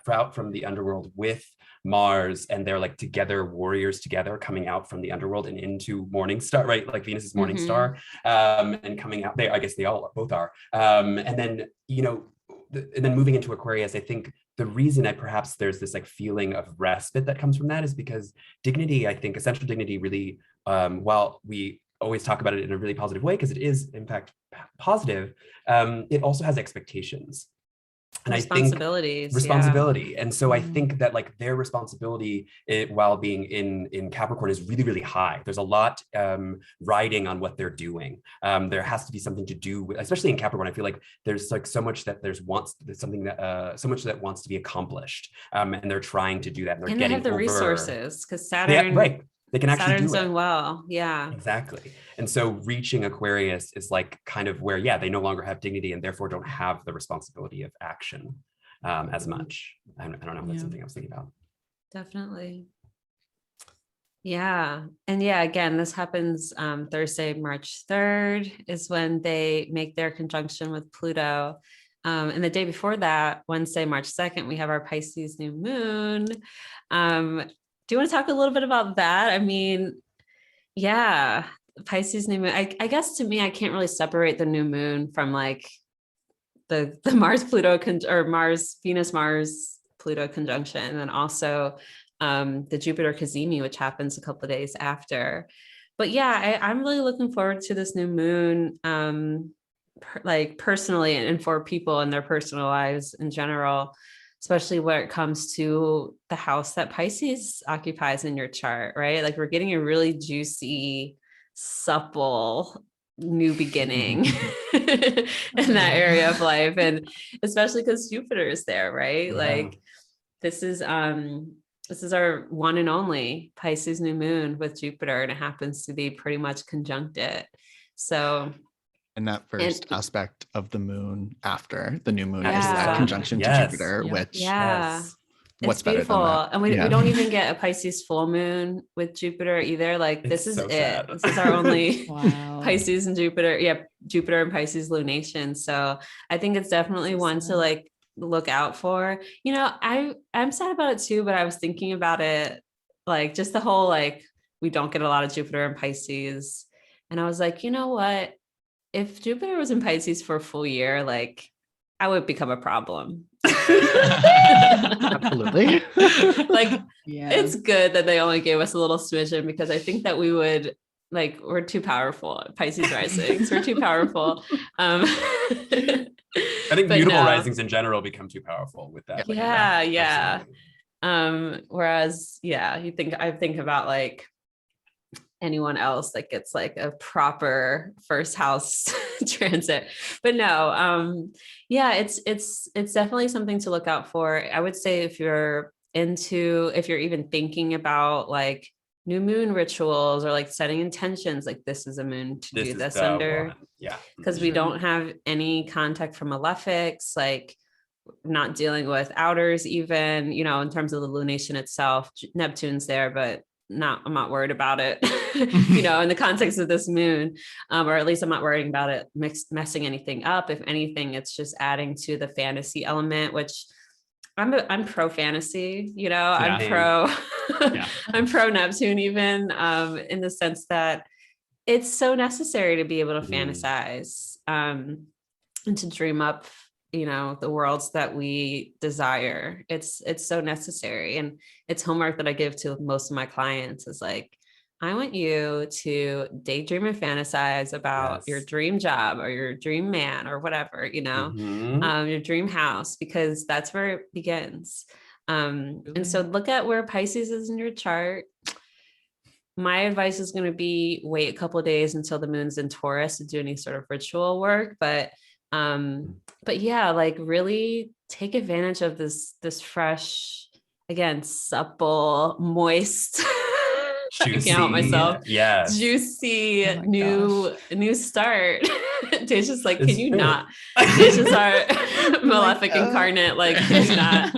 out from the underworld with Mars, and they're like together, warriors together, coming out from the underworld and into morning star, right? Like Venus is morning star, and coming out there. I guess they all both are. And then, and then moving into Aquarius, I think the reason perhaps there's this like feeling of respite that comes from that is because dignity, I think essential dignity really, while we always talk about it in a really positive way, because it is in fact positive, it also has expectations. And responsibilities. Responsibility. And so I think that like their responsibility while being in Capricorn is really, really high. There's a lot riding on what they're doing. There has to be something to do with, especially in Capricorn, I feel like there's like so much that there's something that so much that wants to be accomplished. And they're trying to do that. And they have the resources because Saturn, they can actually Saturn's do it. doing well. Yeah, exactly. And so reaching Aquarius is like kind of where, they no longer have dignity and therefore don't have the responsibility of action as much. I don't know. That's something I was thinking about. Definitely. Yeah. And again, this happens Thursday, March 3rd is when they make their conjunction with Pluto. And the day before that, Wednesday, March 2nd, we have our Pisces New Moon. Do you want to talk a little bit about that? I mean, Pisces New Moon. I guess to me, I can't really separate the new moon from like the Mars Pluto or Mars Venus Mars Pluto conjunction, and then also the Jupiter Cazimi, which happens a couple of days after. But I'm really looking forward to this new moon, like personally, and for people in their personal lives in general, especially when it comes to the house that Pisces occupies in your chart, right? Like we're getting a really juicy, supple new beginning in that area of life. And especially because Jupiter is there, right? Like this is our one and only Pisces new moon with Jupiter, and it happens to be pretty much conjunct it. So and that first aspect of the moon after the new moon is that conjunction to Jupiter, which what's it's beautiful. Better than that? And we don't even get a Pisces full moon with Jupiter either. Like this is it. Sad. This is our only Pisces and Jupiter. Jupiter and Pisces lunation. So I think it's definitely one to like look out for. I'm sad about it too, but I was thinking about it, like just the whole, like, we don't get a lot of Jupiter and Pisces. And I was like, you know what? If Jupiter was in Pisces for a full year, like I would become a problem. Absolutely. Like, it's good that they only gave us a little smidgen, because I think that we would, like, we're too powerful. Pisces risings, we're too powerful. I think mutable risings in general become too powerful with that. Whereas, I think about like anyone else that gets like a proper first house transit, but no, it's definitely something to look out for. I would say if you're even thinking about like new moon rituals or like setting intentions, like this is a moon to do this under, because we don't have any contact from malefics, like not dealing with outers even, in terms of the lunation itself. Neptune's there, but I'm not worried about it, in the context of this moon, or at least I'm not worrying about it messing anything up. If anything, it's just adding to the fantasy element, which I'm pro fantasy, I'm pro Neptune even, in the sense that it's so necessary to be able to fantasize, and to dream up the worlds that we desire. It's so necessary. And it's homework that I give to most of my clients is like, I want you to daydream and fantasize about your dream job or your dream man or whatever, your dream house, because that's where it begins. And so look at where Pisces is in your chart. My advice is going to be wait a couple of days until the moon's in Taurus to do any sort of ritual work. But yeah, like really take advantage of this fresh, again, supple, moist. I can't help myself. Yes. Juicy, Oh new start. Tasha's like, It's can you true. not? Tasha's our malefic incarnate. Like, can you not?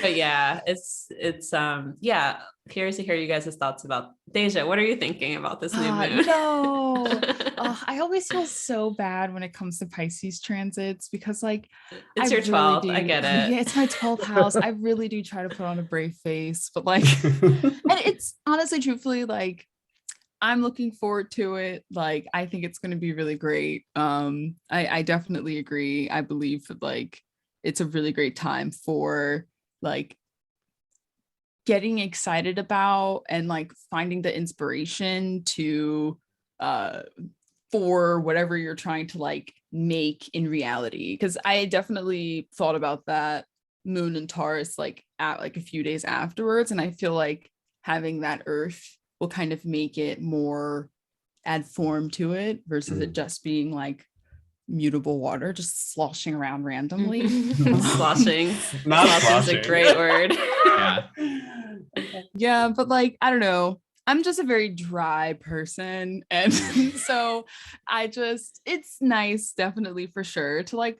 But yeah, it's yeah, curious to hear you guys' thoughts about Deja. What are you thinking about this new moon? I always feel so bad when it comes to Pisces transits because like It's I your 12th. really I do- get it. Yeah, it's my 12th house. I really do try to put on a brave face, but like and it's honestly truthfully like I'm looking forward to it. Like I think it's going to be really great. I definitely agree. I believe that like it's a really great time for like getting excited about and like finding the inspiration to for whatever you're trying to like make in reality, because I definitely thought about that moon in Taurus like at like a few days afterwards, and I feel like having that earth will kind of make it more add form to it versus it just being like mutable water just sloshing around randomly. Sloshing. Not Sloshing is a great word. Yeah. Yeah, but like I don't know, I'm just a very dry person, and so it's nice definitely for sure to like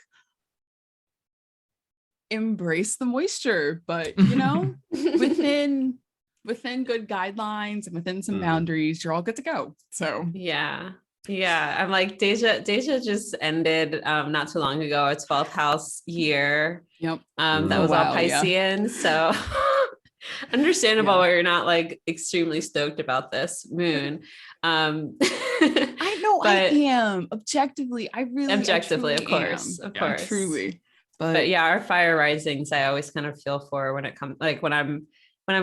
embrace the moisture, but you know, within good guidelines and within some boundaries, you're all good to go. So yeah, I'm like Deja just ended not too long ago a 12th house year. Yep. That was all Piscean. So understandable why you're not like extremely stoked about this moon. I know, but I am objectively, of course, truly. But yeah, our fire risings I always kind of feel for when it comes like when I'm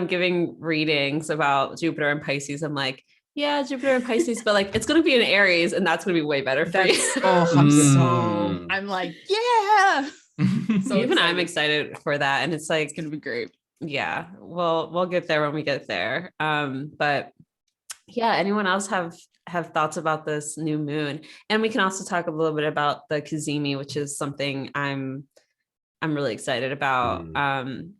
giving readings about Jupiter and Pisces. I'm like, yeah, Jupiter and Pisces, but like it's going to be in Aries, and that's going to be way better for you. I'm like, yeah. So even I'm excited for that, and it's like it's going to be great. Yeah, we'll get there when we get there. But yeah, anyone else have thoughts about this new moon? And we can also talk a little bit about the Cazimi, which is something I'm really excited about. I'm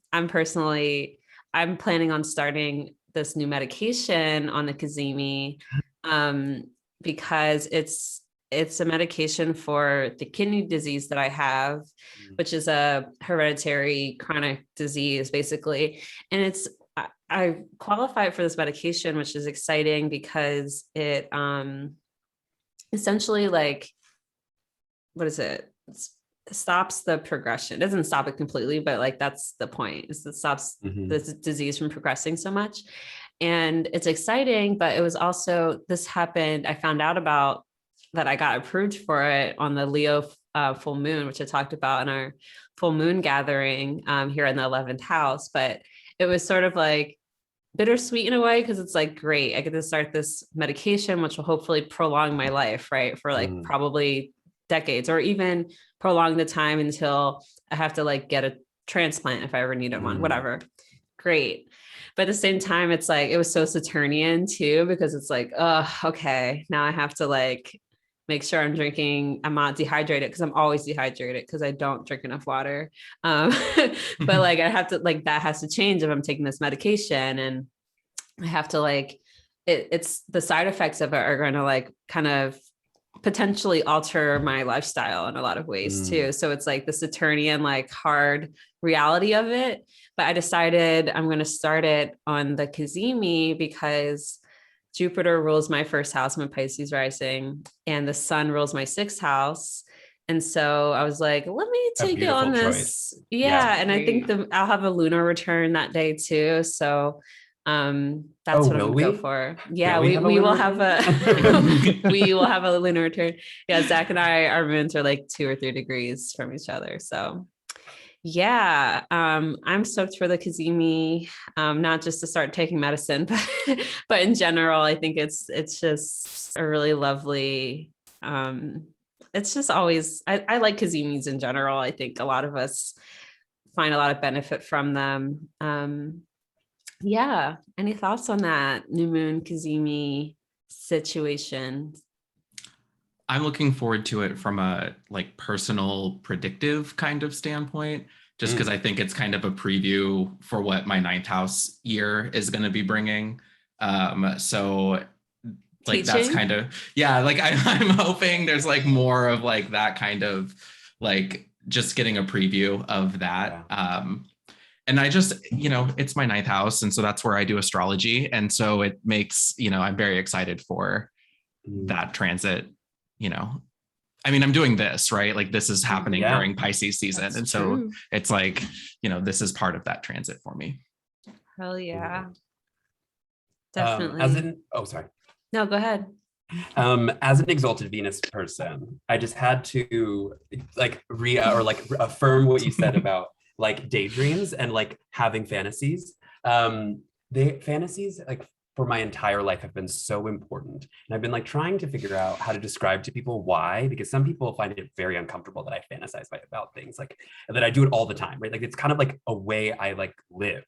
planning on starting this new medication on the Cazimi because it's a medication for the kidney disease that I have, which is a hereditary chronic disease, basically. And I qualify for this medication, which is exciting because it essentially like, what is it? Stops the progression. It doesn't stop it completely, but like that's the point, is it stops the disease from progressing so much. And it's exciting, but it was also, this happened, I found out about that I got approved for it on the Leo full moon, which I talked about in our full moon gathering here in the 11th house. But it was sort of like bittersweet in a way, because it's like, great, I get to start this medication, which will hopefully prolong my life, right? For like probably decades, or even prolong the time until I have to like get a transplant if I ever need one, whatever. Great. But at the same time, it's like, it was so Saturnian too, because it's like, oh, okay, now I have to like make sure I'm not dehydrated, because I'm always dehydrated because I don't drink enough water. But like I have to, like, that has to change if I'm taking this medication, and I have to like, it's the side effects of it are going to like kind of potentially alter my lifestyle in a lot of ways too. So it's like the Saturnian, like hard reality of it. But I decided I'm going to start it on the Cazimi because Jupiter rules my first house. I'm a Pisces rising, and the sun rules my sixth house. And so I was like, let me take it on this. Choice. Yeah. And I think I'll have a lunar return that day too. So that's what I'm gonna go for. Yeah, we will have we will have a lunar return. Yeah, Zach and I, our moons are like 2 or 3 degrees from each other. So yeah, I'm stoked for the Cazimi, not just to start taking medicine, but in general, I think it's just a really lovely it's just always, I like kazimis in general. I think a lot of us find a lot of benefit from them. Yeah. Any thoughts on that new moon kazimi situation? I'm looking forward to it from a like personal predictive kind of standpoint, just because I think it's kind of a preview for what my ninth house year is going to be bringing. So like that's kind of, yeah, like I'm hoping there's like more of like that kind of like just getting a preview of that. And I just, it's my ninth house. And so that's where I do astrology. And so it makes, I'm very excited for that transit. I mean, I'm doing this, right? Like this is happening during Pisces season. That's and so true. It's like, this is part of that transit for me. Hell yeah. Definitely. Sorry. No, go ahead. As an exalted Venus person, I just had to like affirm what you said about like daydreams and like having fantasies. Fantasies like for my entire life have been so important. And I've been like trying to figure out how to describe to people why, because some people find it very uncomfortable that I fantasize about things like that. I do it all the time, right? Like it's kind of like a way I like live.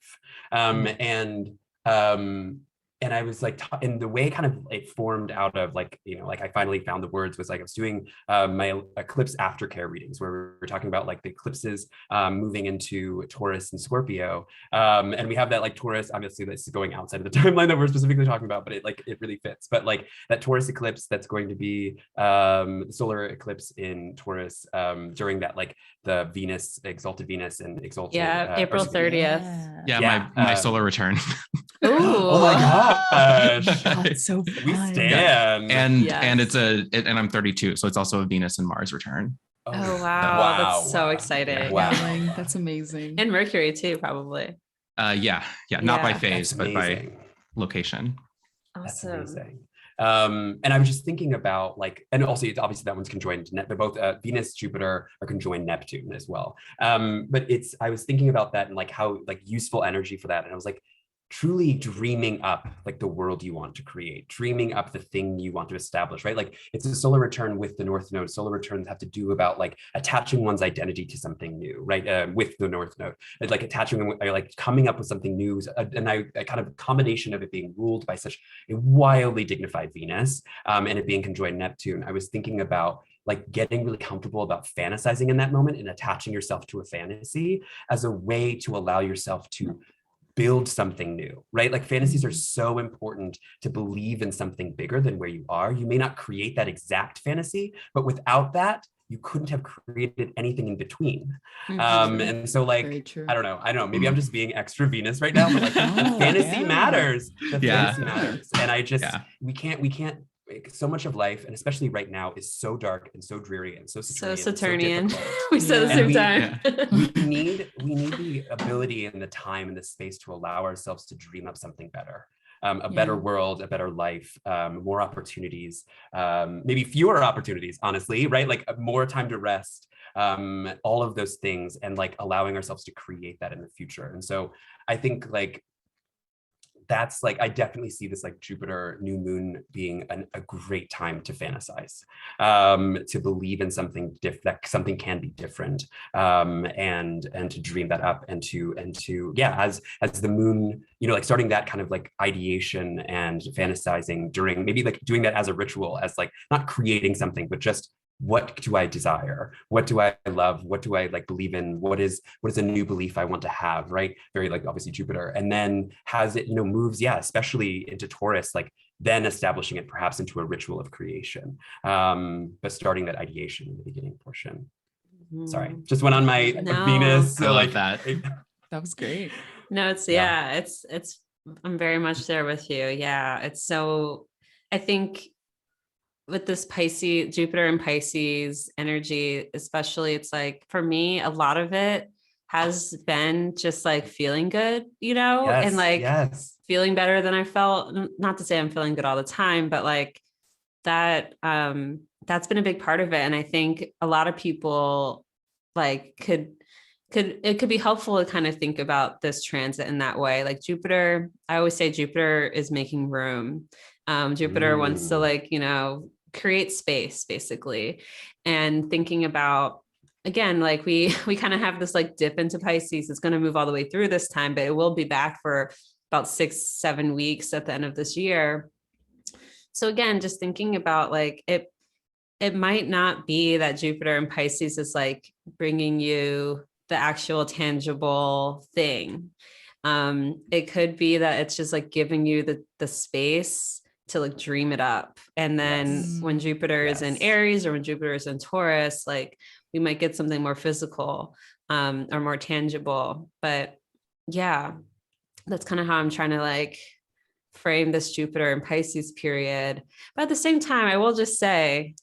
And I was like, and the way kind of it formed out of like, like I finally found the words was like, I was doing my eclipse aftercare readings where we were talking about like the eclipses moving into Taurus and Scorpio. And we have that like Taurus, obviously this is going outside of the timeline that we're specifically talking about, but it really fits. But like that Taurus eclipse, that's going to be the solar eclipse in Taurus during that, like the Venus, exalted Venus and exalted. April 30th. Yeah, my solar return. Oh my gosh. That's so fun. We stand. And and I'm 32, so it's also a Venus and Mars return. Oh wow. That's so exciting. Wow. That's amazing. And Mercury too, probably. Not by phase, but by location. Awesome. That's amazing. And I was just thinking about like, and also it's obviously that one's conjoined but both Venus, Jupiter are conjoined Neptune as well. But I was thinking about that and like how like useful energy for that. And I was like, truly dreaming up like the world you want to create, dreaming up the thing you want to establish, right? Like it's a solar return with the North Node. Solar returns have to do about like attaching one's identity to something new, right? With the North Node, it's like attaching, like coming up with something new. And I kind of a combination of it being ruled by such a wildly dignified Venus and it being conjoined Neptune. I was thinking about like getting really comfortable about fantasizing in that moment and attaching yourself to a fantasy as a way to allow yourself to build something new, right? Like fantasies are so important to believe in something bigger than where you are. You may not create that exact fantasy, but without that, you couldn't have created anything in between. And so like, I don't know, maybe I'm just being extra Venus right now, but like the fantasy matters. The fantasy matters. And I just, we can't, so much of life, and especially right now, is so dark and so dreary and so Saturnian. So we said the same time. We need the ability and the time and the space to allow ourselves to dream up something better, a better world, a better life, more opportunities, maybe fewer opportunities, honestly, right? Like more time to rest, all of those things, and like allowing ourselves to create that in the future. And so I think like that's like, I definitely see this like Jupiter new moon being a great time to fantasize, to believe in something that something can be different, and to dream that up and to as the moon, like starting that kind of like ideation and fantasizing during, maybe like doing that as a ritual, as like not creating something, but just what do I desire? What do I love? What do I like believe in? What is a new belief I want to have, right? Very like obviously Jupiter. And then has it, moves, especially into Taurus, like then establishing it perhaps into a ritual of creation. But starting that ideation in the beginning portion. Sorry, just went on my Venus. So like that. That was great. No, it's I'm very much there with you. Yeah. It's so, I think with this Pisces, Jupiter and Pisces energy, especially, it's like, for me, a lot of it has been just like feeling good, and like feeling better than I felt. Not to say I'm feeling good all the time, but like that, that's been a big part of it. And I think a lot of people like it could be helpful to kind of think about this transit in that way. Like Jupiter, I always say Jupiter is making room. Jupiter wants to like, create space basically, and thinking about, again, like we kind of have this like dip into Pisces. It's going to move all the way through this time, but it will be back for about 6-7 weeks at the end of this year. So again, just thinking about like it might not be that Jupiter in Pisces is like bringing you the actual tangible thing. It could be that it's just like giving you the space to like dream it up. And then when Jupiter is in Aries or when Jupiter is in Taurus, like we might get something more physical or more tangible. But yeah, that's kind of how I'm trying to like frame this Jupiter and Pisces period. But at the same time, I will just say,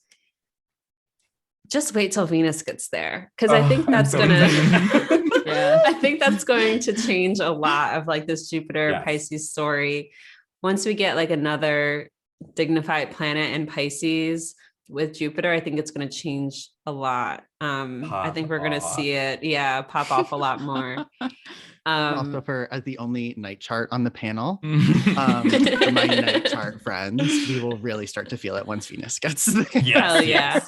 just wait till Venus gets there. Cause I think that's I think that's going to change a lot of like this Jupiter Pisces story. Once we get like another dignified planet in Pisces with Jupiter, I think it's going to change a lot. I think we're going to see it, pop off a lot more. Also, as the only night chart on the panel, for my night chart friends, we will really start to feel it once Venus gets there. Yes.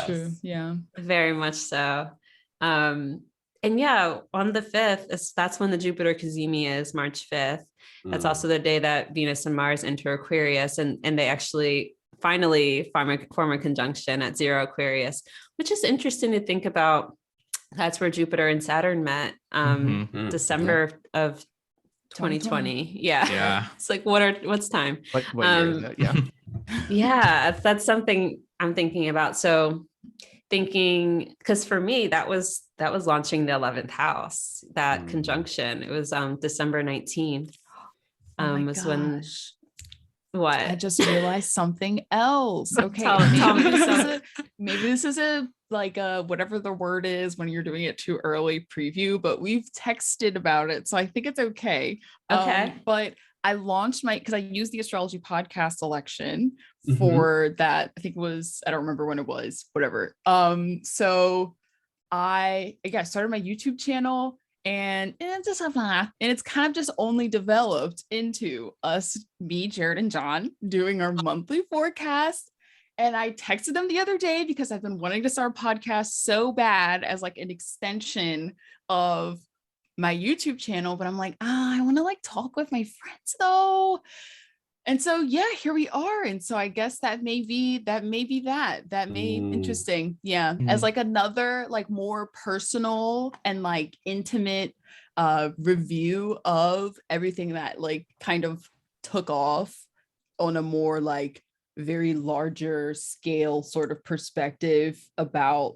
True. Yeah, very much so. And yeah, on the 5th, that's when the Jupiter Cazimi is, March 5th. That's also the day that Venus and Mars enter Aquarius, and they actually finally form a conjunction at 0 Aquarius, which is interesting to think about. That's where Jupiter and Saturn met, December of 2020. Yeah. It's like, what's time? What year is it? Yeah. Yeah, that's something I'm thinking about. So because for me, that was launching the 11th house, that conjunction. It was December 19th. Was when what? I just realized something else. Okay. Tell me maybe this is a like whatever the word is when you're doing it too early preview, but we've texted about it, so I think it's okay. But I launched because I used the astrology podcast selection for that. I think it was, I don't remember when it was, whatever. So I started my YouTube channel, and it's kind of just only developed into me, Jared, and John doing our monthly forecast. And I texted them the other day because I've been wanting to start a podcast so bad as like an extension of my YouTube channel, but I'm like, I want to like talk with my friends though. And so, here we are. And so I guess that may be interesting. Yeah. As like another like more personal and like intimate review of everything that like kind of took off on a more like very larger scale sort of perspective about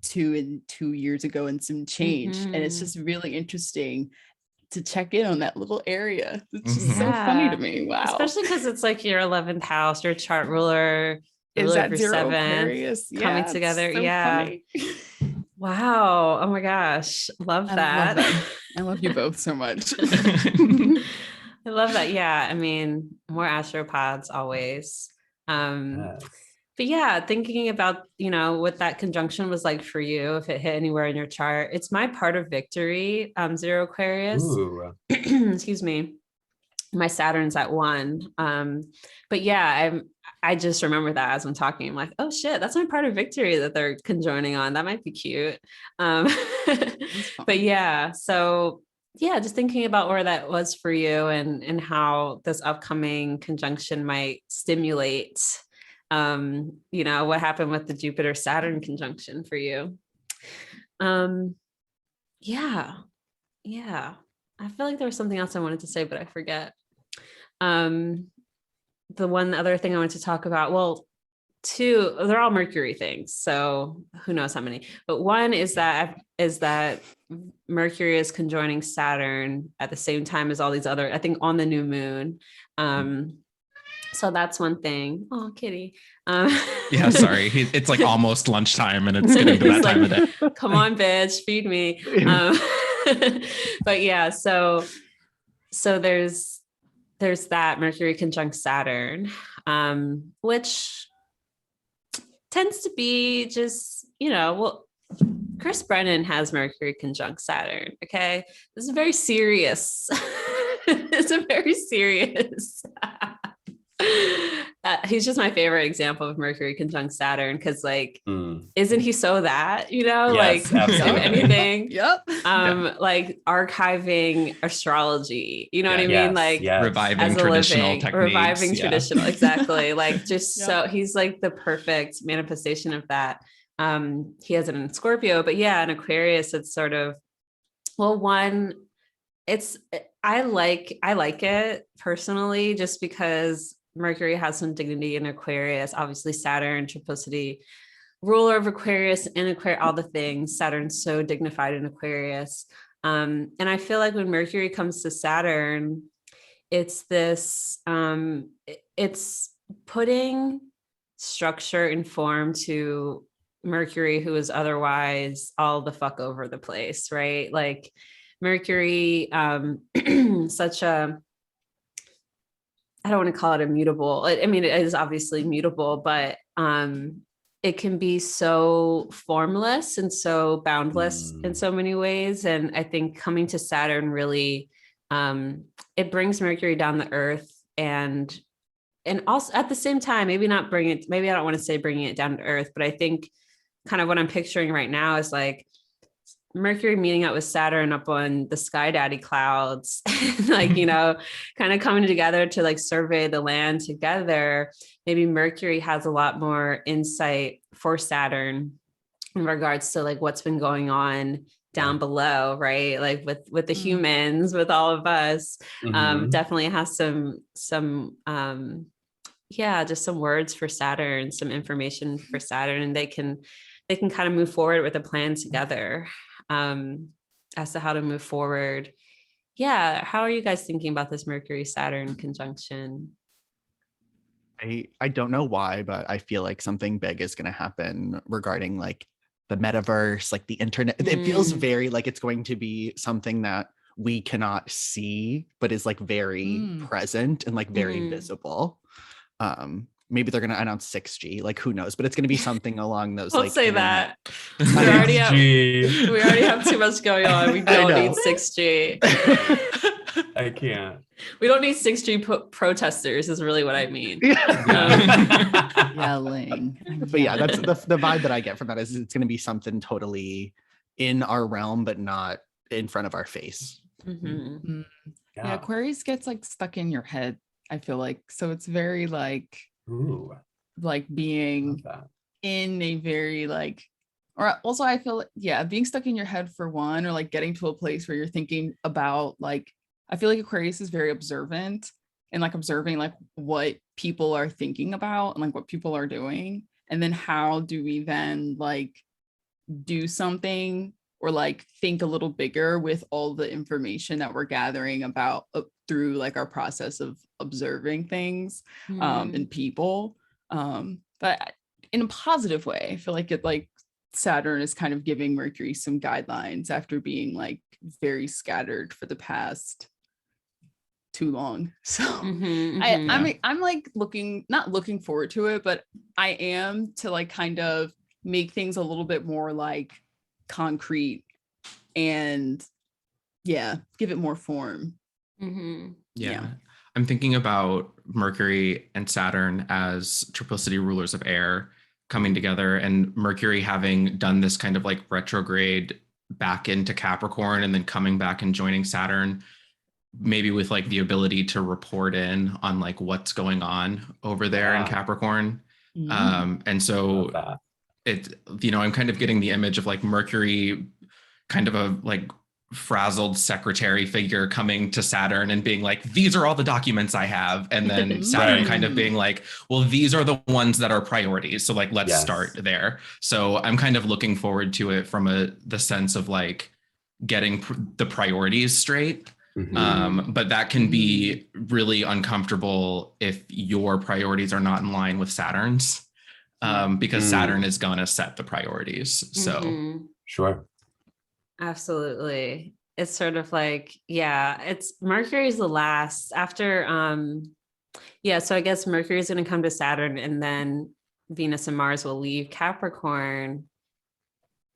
2 years ago and some change. And it's just really interesting to check in on that little area. It's just so funny to me. Wow. Especially because it's like your 11th house, your chart ruler is that for 0 7 Aquarius coming together. So funny. Wow. Oh my gosh. Love that. I love you both so much. I love that. Yeah. I mean, more astropods always. But yeah, thinking about, what that conjunction was like for you, if it hit anywhere in your chart. It's my part of victory, 0 Aquarius. Excuse me. My Saturn's at 1. But yeah, I just remember that as I'm talking. I'm like, oh shit, that's my part of victory that they're conjoining on. That might be cute. But yeah, so yeah, just thinking about where that was for you and how this upcoming conjunction might stimulate, what happened with the Jupiter Saturn conjunction for you. Yeah. I feel like there was something else I wanted to say, but I forget. The one other thing I wanted to talk about, well, 2, they're all Mercury things, so who knows how many, but one is that Mercury is conjoining Saturn at the same time as all these other, I think on the new moon. So that's one thing. Oh, kitty. Yeah, sorry. It's like almost lunchtime and it's getting to that time of day. Come on, bitch, feed me. But yeah, so there's that Mercury conjunct Saturn, which tends to be just, Chris Brennan has Mercury conjunct Saturn. Okay. This is very serious. It's a very serious he's just my favorite example of Mercury conjunct Saturn, because like, Mm. isn't he so that, you know, Yes, like if absolutely. anything, Yep. like archiving astrology, you know what I Yes, mean? Like yes. Reviving as a traditional living, techniques. reviving traditional, exactly. Like just Yep. so he's like the perfect manifestation of that. He has it in Scorpio, but yeah, in Aquarius, it's sort of, well, one, it's I like it personally, just because Mercury has some dignity in Aquarius. Obviously, Saturn, triplicity, ruler of Aquarius, and Aquarius, all the things. Saturn's so dignified in Aquarius. And I feel like when Mercury comes to Saturn, it's this, it's putting structure and form to Mercury, who is otherwise all the fuck over the place, right? Like Mercury, such a, I don't want to call it immutable. I mean, it is obviously mutable, but it can be so formless and so boundless in so many ways. And I think coming to Saturn really, it brings Mercury down the earth, and also at the same time, maybe not bring it, maybe I don't want to say bringing it down to earth, but I think kind of what I'm picturing right now is like Mercury meeting up with Saturn up on the Sky Daddy clouds, like, you know, kind of coming together to like survey the land together. Maybe Mercury has a lot more insight for Saturn in regards to like what's been going on down below, right? Like with the humans, with all of us. Definitely has some just some words for Saturn, some information for Saturn, and they can kind of move forward with a plan together as to how to move forward. Yeah. How are you guys thinking about this Mercury Saturn conjunction? I don't know why, but I feel like something big is going to happen regarding like the metaverse, like the internet. It feels very like it's going to be something that we cannot see, but is like very present and like very visible. Maybe they're going to announce 6G, like who knows, but it's going to be something along those. Don't like say internet. that. We already have too much going on. We don't need 6G. I can't. We don't need 6G protesters is really what I mean. Yelling. But yeah, that's the vibe that I get from that is it's going to be something totally in our realm, but not in front of our face. Yeah, Aquarius gets like stuck in your head, I feel like. So it's very like, like being in a very like, or also I feel being stuck in your head for one, or like getting to a place where you're thinking about like, I feel like Aquarius is very observant and like observing like what people are thinking about and like what people are doing. And then how do we then like do something or like think a little bigger with all the information that we're gathering about through like our process of observing things and people. But in a positive way, I feel like it like Saturn is kind of giving Mercury some guidelines after being like very scattered for the past too long. So I'm like not looking forward to it, but I am to like kind of make things a little bit more like concrete and give it more form. I'm thinking about Mercury and Saturn as triplicity rulers of air coming together, and Mercury having done this kind of like retrograde back into Capricorn and then coming back and joining Saturn, maybe with like the ability to report in on like what's going on over there in Capricorn. And so I'm kind of getting the image of like Mercury, kind of a like frazzled secretary figure coming to Saturn and being like, these are all the documents I have. And then Saturn kind of being like, well, these are the ones that are priorities. So like, let's start there. So I'm kind of looking forward to it from the sense of like getting the priorities straight. But that can be really uncomfortable if your priorities are not in line with Saturn's, because Saturn is going to set the priorities. So sure. Absolutely. It's sort of like, it's Mercury's the last after, so I guess Mercury is going to come to Saturn and then Venus and Mars will leave Capricorn.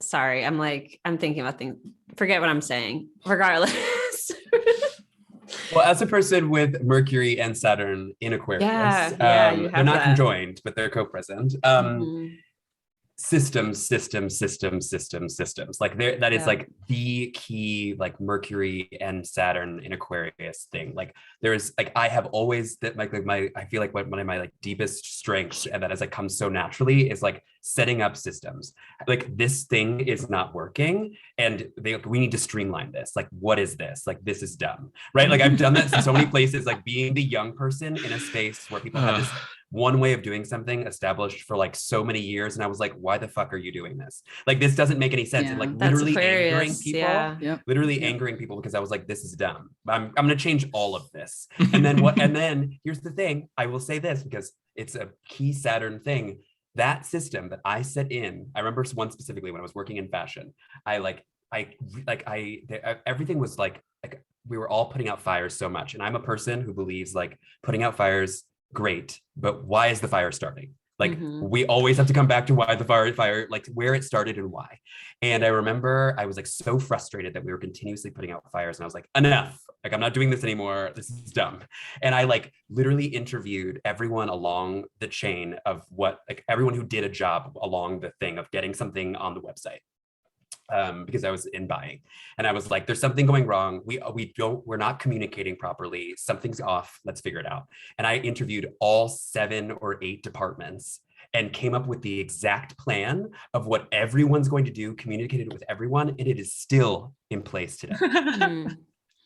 Sorry, I'm thinking about things, forget what I'm saying, regardless. Well, as a person with Mercury and Saturn in Aquarius, you have they're not that. conjoined, but they're co-present. Mhm. Systems. Like that is Yeah. like the key, like Mercury and Saturn in Aquarius thing. Like there's like I have always that like my I feel like one of my like deepest strengths, and that has like come so naturally, is like setting up systems. Like this thing is not working, and we need to streamline this. Like what is this? Like this is dumb, right? Like I've done that in so many places. Like being the young person in a space where people have this one way of doing something established for like so many years, and I was like, why the fuck are you doing this? Like this doesn't make any sense. And like literally angering people, angering people, because I was like, this is dumb. I'm gonna change all of this. And then and then here's the thing, I will say this because it's a key Saturn thing. That system that I set in, I remember one specifically when I was working in fashion. Everything was like we were all putting out fires so much, and I'm a person who believes like putting out fires, great, but why is the fire starting? Like we always have to come back to why the fire, like where it started and why. And I remember I was like so frustrated that we were continuously putting out fires, and I was like, enough, like I'm not doing this anymore, this is dumb. And I like literally interviewed everyone along the chain of what, like everyone who did a job along the thing of getting something on the website. Because I was in buying, and I was like, there's something going wrong. We're not communicating properly. Something's off. Let's figure it out. And I interviewed all 7 or 8 departments and came up with the exact plan of what everyone's going to do, communicated it with everyone, and it is still in place today.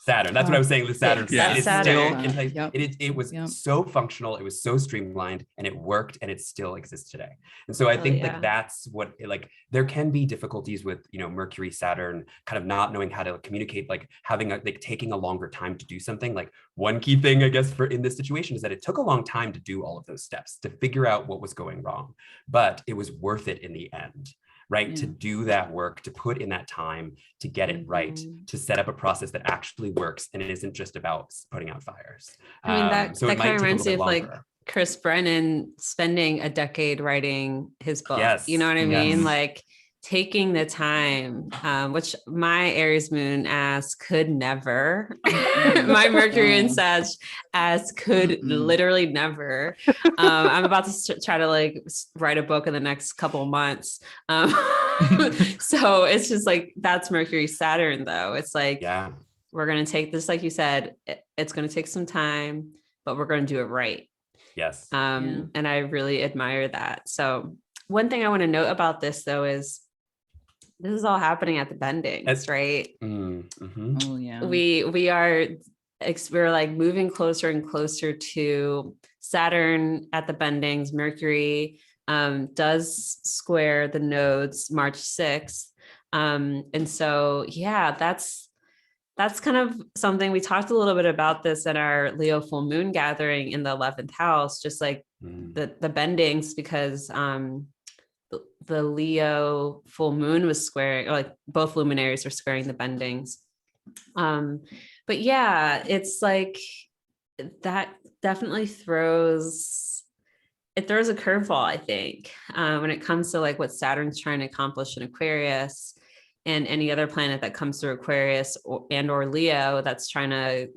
Saturn. That's what I was saying. The Saturn. Yeah. It is Saturn. still in place. It was so functional. It was so streamlined, and it worked, and it still exists today. And so I think like that's what like there can be difficulties with Mercury, Saturn, kind of not knowing how to communicate, like having like taking a longer time to do something. Like one key thing, I guess, for in this situation is that it took a long time to do all of those steps to figure out what was going wrong, but it was worth it in the end. Right, to do that work, to put in that time, to get it right, to set up a process that actually works, and it isn't just about putting out fires. I mean, that kind of reminds me of like longer. Chris Brennan spending a decade writing his book. Yes. You know what I mean? Yes. Like taking the time, which my Aries moon as could never, my Mercury and Sag as could literally never. I'm about to try to like write a book in the next couple of months. So it's just like, that's Mercury Saturn though. It's like, we're going to take this, like you said, it's going to take some time, but we're going to do it right. Yes. And I really admire that. So one thing I want to note about this though is this is all happening at the bendings, right? Oh yeah. We're like moving closer and closer to Saturn at the bendings. Mercury does square the nodes March 6th. And so, that's kind of something we talked a little bit about this at our Leo full moon gathering in the 11th house, just like the bendings, because the Leo full moon was squaring, or like both luminaries were squaring the bendings. But it's like that definitely throws a curveball, I think, when it comes to like what Saturn's trying to accomplish in Aquarius, and any other planet that comes through Aquarius or Leo that's trying to,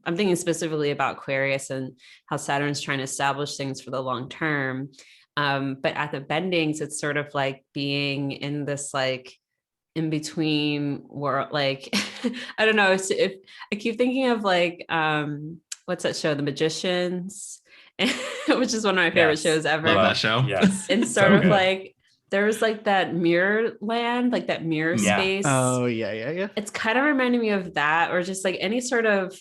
I'm thinking specifically about Aquarius and how Saturn's trying to establish things for the long term. But at the bendings, it's sort of like being in this like in between world, like, I don't know if I keep thinking of like, what's that show? The Magicians, which is one of my favorite shows ever. Love that show. Yes. And sort of like, there's like that mirror land, like that mirror space. Oh yeah. It's kind of reminding me of that, or just like any sort of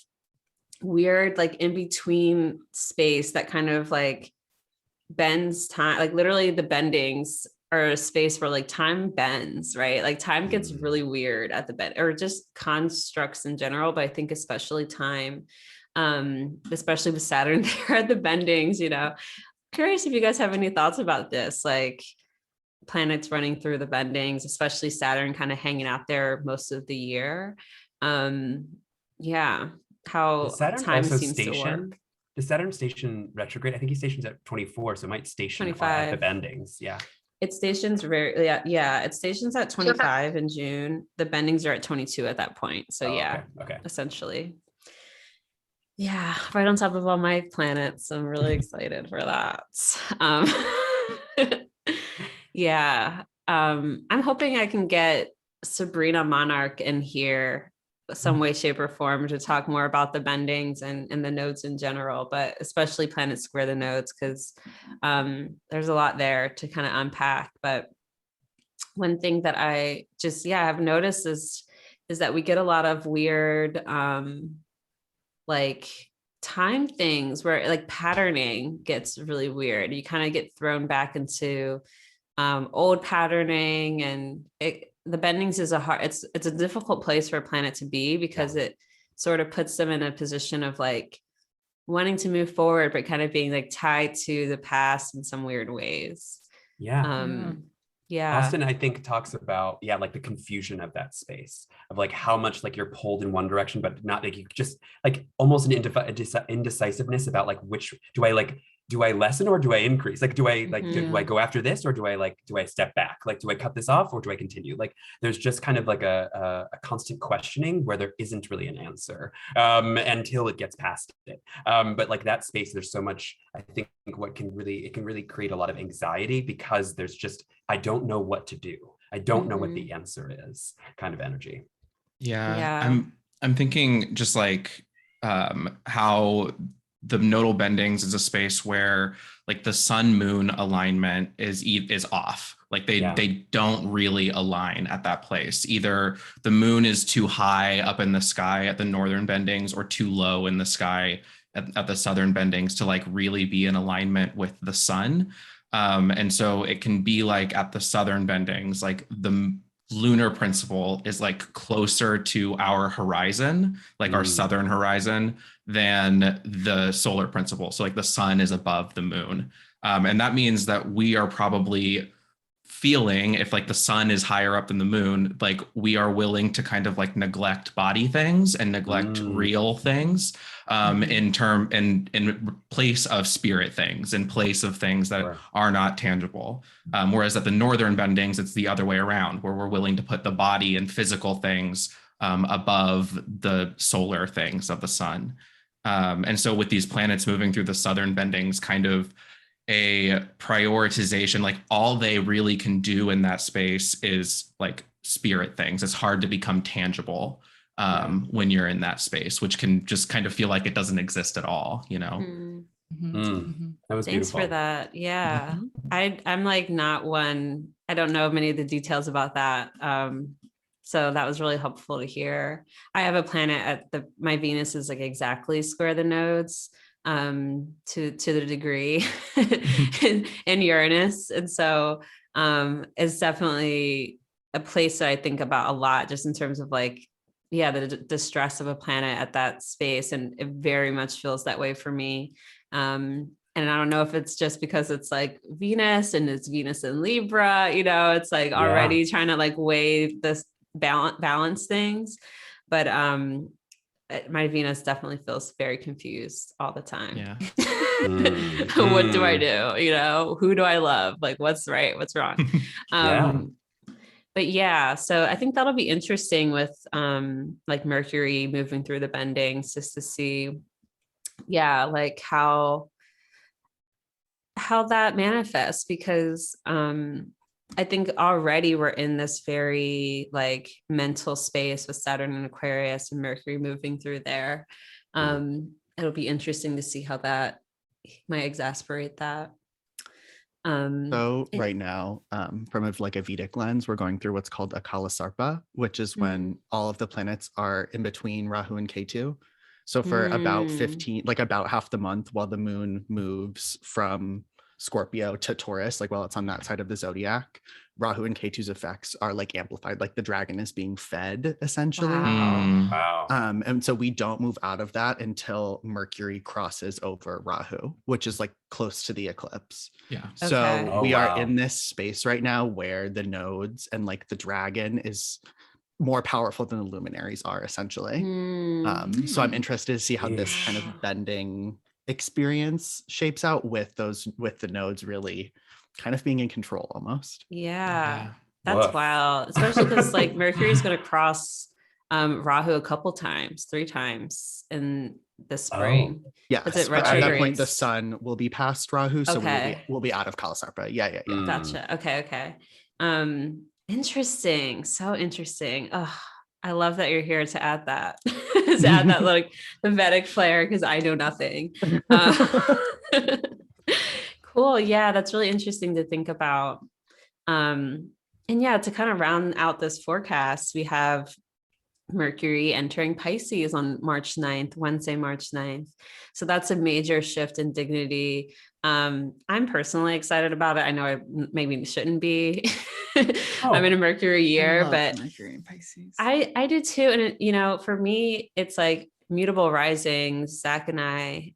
weird, like in between space that kind of like bends time. Like literally the bendings are a space where like time bends, right? Like time gets really weird at the bend, or just constructs in general, but I think especially time, especially with Saturn there at the bendings, curious if you guys have any thoughts about this, like planets running through the bendings, especially Saturn kind of hanging out there most of the year. How time seems to work. The Saturn station retrograde, I think he stations at 24, so it might station 25 at the bendings. Yeah. It stations it stations at 25 in June. The bendings are at 22 at that point. So okay. Essentially. Yeah, right on top of all my planets. I'm really excited for that. Um, yeah. I'm hoping I can get Sabrina Monarch in here some way, shape, or form to talk more about the bendings and the nodes in general, but especially planets square the nodes, because there's a lot there to kind of unpack. But one thing that I just, have noticed is that we get a lot of weird like time things where like patterning gets really weird. You kind of get thrown back into old patterning, and the bendings is it's a difficult place for a planet to be, because it sort of puts them in a position of like wanting to move forward, but kind of being like tied to the past in some weird ways. Austin, I think, talks about, like the confusion of that space of like how much like you're pulled in one direction, but not like you just like almost an indecisiveness about like which do I lessen or do I increase? Like, do I do I go after this, or do I step back? Like, do I cut this off or do I continue? Like, there's just kind of like a constant questioning where there isn't really an answer until it gets past it. But like that space, there's so much, I think, it can really create a lot of anxiety, because there's just, I don't know what to do. I don't know what the answer is, kind of energy. I'm thinking just like how the nodal bendings is a space where like the sun moon alignment is off. Like they don't really align at that place. Either the moon is too high up in the sky at the northern bendings, or too low in the sky at the southern bendings to like really be in alignment with the sun. And so it can be like at the southern bendings, like the lunar principle is like closer to our horizon, like our southern horizon, than the solar principle. So like the sun is above the moon. And that means that we are probably feeling, if like the sun is higher up than the moon, like we are willing to kind of like neglect body things and neglect real things in place of spirit things, in place of things that are not tangible. Whereas at the northern bendings, it's the other way around, where we're willing to put the body and physical things above the solar things of the sun. And so with these planets moving through the southern bendings, kind of a prioritization, like all they really can do in that space is like spirit things. It's hard to become tangible when you're in that space, which can just kind of feel like it doesn't exist at all, you know? That was Thanks beautiful. for that. I'm like not one, I don't know many of the details about that. So that was really helpful to hear. I have a planet at my Venus is like exactly square the nodes to the degree in Uranus. And so it's definitely a place that I think about a lot, just in terms of like, the stress of a planet at that space. And it very much feels that way for me. And I don't know if it's just because it's like Venus and it's Venus in Libra, it's like already trying to like weigh this balance things. But my Venus definitely feels very confused all the time. What do I do? Who do I love? Like, what's right? What's wrong? But so I think that'll be interesting with like Mercury moving through the bendings, just to see, like how that manifests, because I think already we're in this very like mental space with Saturn and Aquarius and Mercury moving through there. It'll be interesting to see how that might exasperate that. So right now, from a Vedic lens, we're going through what's called a Kala Sarpa, which is when all of the planets are in between Rahu and Ketu. So for about half the month, while the moon moves from Scorpio to Taurus, like while it's on that side of the zodiac, Rahu and Ketu's effects are like amplified, like the dragon is being fed essentially. Wow. And so we don't move out of that until Mercury crosses over Rahu, which is like close to the eclipse. So we are in this space right now where the nodes and like the dragon is more powerful than the luminaries are essentially. So I'm interested to see how this kind of bending experience shapes out with the nodes really kind of being in control almost. That's wild, especially because like Mercury is going to cross Rahu a couple times, 3 times, and this spring. Yes, Is it but at that point, retrogrades? the sun will be past Rahu, so Okay. we'll be out of Kalasarpa. Yeah. Gotcha. Okay. Interesting. So interesting. Oh, I love that you're here to add that. To add that like the Vedic flair, because I know nothing. Cool. Yeah, that's really interesting to think about. And yeah, to kind of round out this forecast, we have Mercury entering Pisces on March 9th, Wednesday, March 9th. So that's a major shift in dignity. I'm personally excited about it. I know I maybe shouldn't be. I'm in a Mercury year, but Mercury and Pisces. I do too. And it, you know, for me, it's like mutable risings, Zach and I.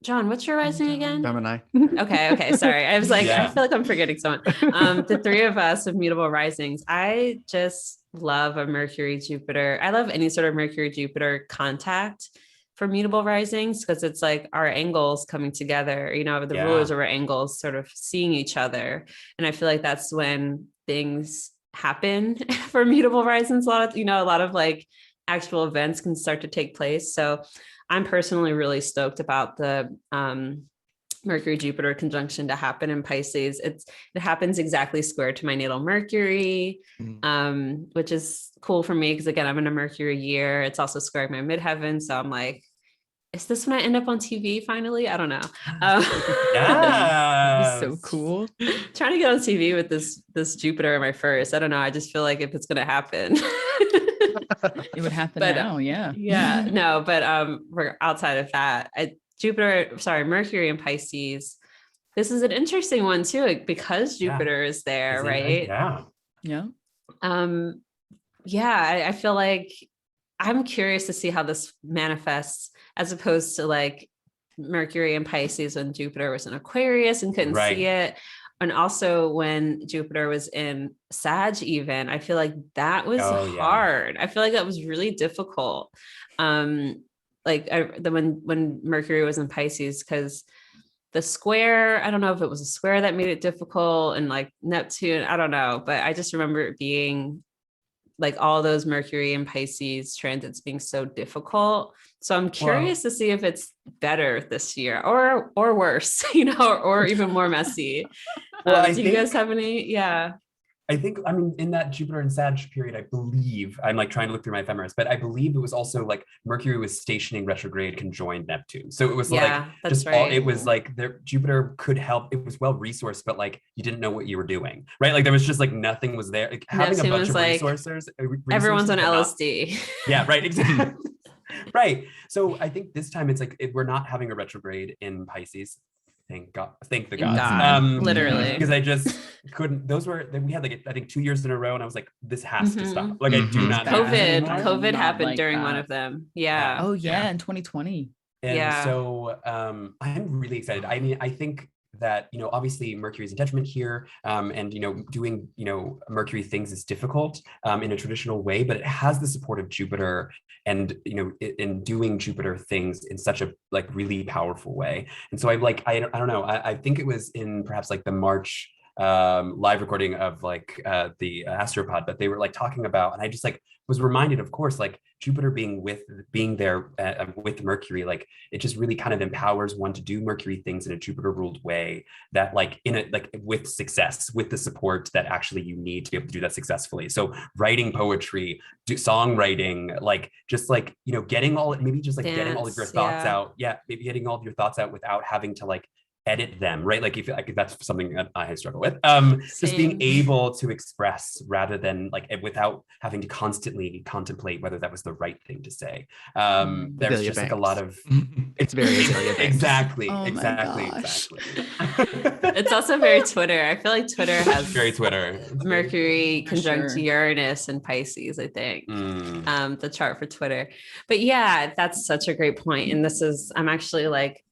John, what's your rising again? Gemini. Okay. Sorry. I was like, I feel like I'm forgetting someone. The three of us of mutable risings. I just love a Mercury Jupiter. I love any sort of Mercury Jupiter contact for mutable risings, because it's like our angles coming together, you know, the rulers of our angles sort of seeing each other. And I feel like that's when things happen for mutable risings. A lot of like actual events can start to take place. So I'm personally really stoked about the Mercury Jupiter conjunction to happen in Pisces. It happens exactly square to my natal Mercury, which is cool for me because again, I'm in a Mercury year. It's also squaring my midheaven. So I'm like, is this when I end up on TV finally? I don't know. Yeah, so cool. Trying to get on TV with this Jupiter in my first. I don't know. I just feel like if it's gonna happen. It would happen now, yeah. Yeah, no, but we're outside of that. Mercury and Pisces. This is an interesting one too, because Jupiter is there, right? Yeah. I feel like I'm curious to see how this manifests as opposed to like Mercury and Pisces when Jupiter was in Aquarius and couldn't see it. And also when Jupiter was in Sag even, I feel like that was hard. I feel like that was really difficult. When Mercury was in Pisces, because the square, I don't know if it was a square that made it difficult, and like Neptune, I don't know, but I just remember it being like all those Mercury and Pisces transits being so difficult. So I'm curious to see if it's better this year or worse, or even more messy. Do you guys have any? Yeah. I think, in that Jupiter and Sag period, I believe, I'm like trying to look through my ephemeris, but I believe it was also like Mercury was stationing retrograde conjoined Neptune. So it was it was like Jupiter could help. It was well resourced, but like you didn't know what you were doing, right? Like there was just like nothing was there. Like, having a bunch of resources. Everyone's on LSD. Yeah, right. Exactly. Right. So I think this time it's like we're not having a retrograde in Pisces. Thank God. Thank the gods. Literally. Because I just couldn't. We had like I think 2 years in a row, and I was like, this has to stop. Like I do not. COVID happened during one of them. Yeah. Oh yeah, in 2020. And so I'm really excited. I mean, I think that obviously Mercury's in detriment here, and doing Mercury things is difficult in a traditional way, but it has the support of Jupiter, and in doing Jupiter things in such a like really powerful way. And so I don't know, I think it was in perhaps like the March live recording of like the Astropod, but they were like talking about, and I just like was reminded, of course, like Jupiter being there with Mercury, like it just really kind of empowers one to do Mercury things in a Jupiter ruled way that like with success, with the support that actually you need to be able to do that successfully. So writing poetry, songwriting, like just like getting all of your thoughts out. Yeah, maybe getting all of your thoughts out without having to like edit them, right? Like if that's something that I struggle with, just being able to express rather than like without having to constantly contemplate whether that was the right thing to say. There's just like a lot of it's very exactly. It's also very Twitter. I feel like Twitter has very Twitter Mercury conjunct Uranus and Pisces, I think. The chart for Twitter. But yeah, that's such a great point. And I'm actually like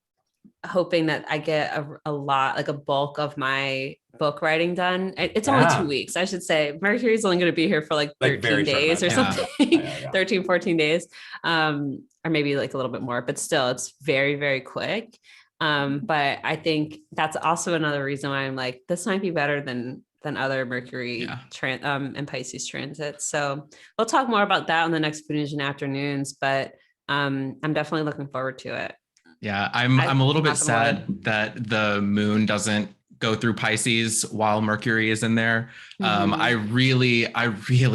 hoping that I get a lot, like a bulk of my book writing done. It's only 2 weeks, I should say. Mercury's only going to be here for like 13 days or something. 13, 14 days, or maybe like a little bit more, but still it's very, very quick. But I think that's also another reason why I'm like, this might be better than other Mercury and Pisces transits. So we'll talk more about that on the next Venusian Afternoons, but I'm definitely looking forward to it. Yeah, I'm a little bit knock on wood. sad that the moon doesn't go through Pisces while Mercury is in there. I really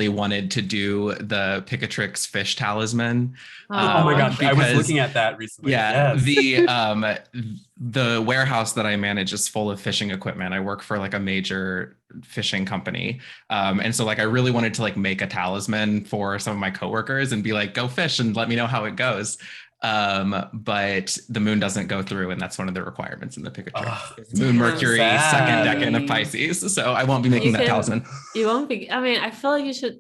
wanted to do the Picatrix fish talisman. Oh my God, I was because- looking at that recently. Yeah, Yes. the warehouse that I manage is full of fishing equipment. I work for like a major fishing company. And so like I really wanted to like make a talisman for some of my coworkers and be like, go fish and let me know how it goes. But the moon doesn't go through, and that's one of the requirements in the Picatrix. Moon Mercury, second decan of Pisces. So I won't be making that talisman. You won't be. I mean, I feel like you should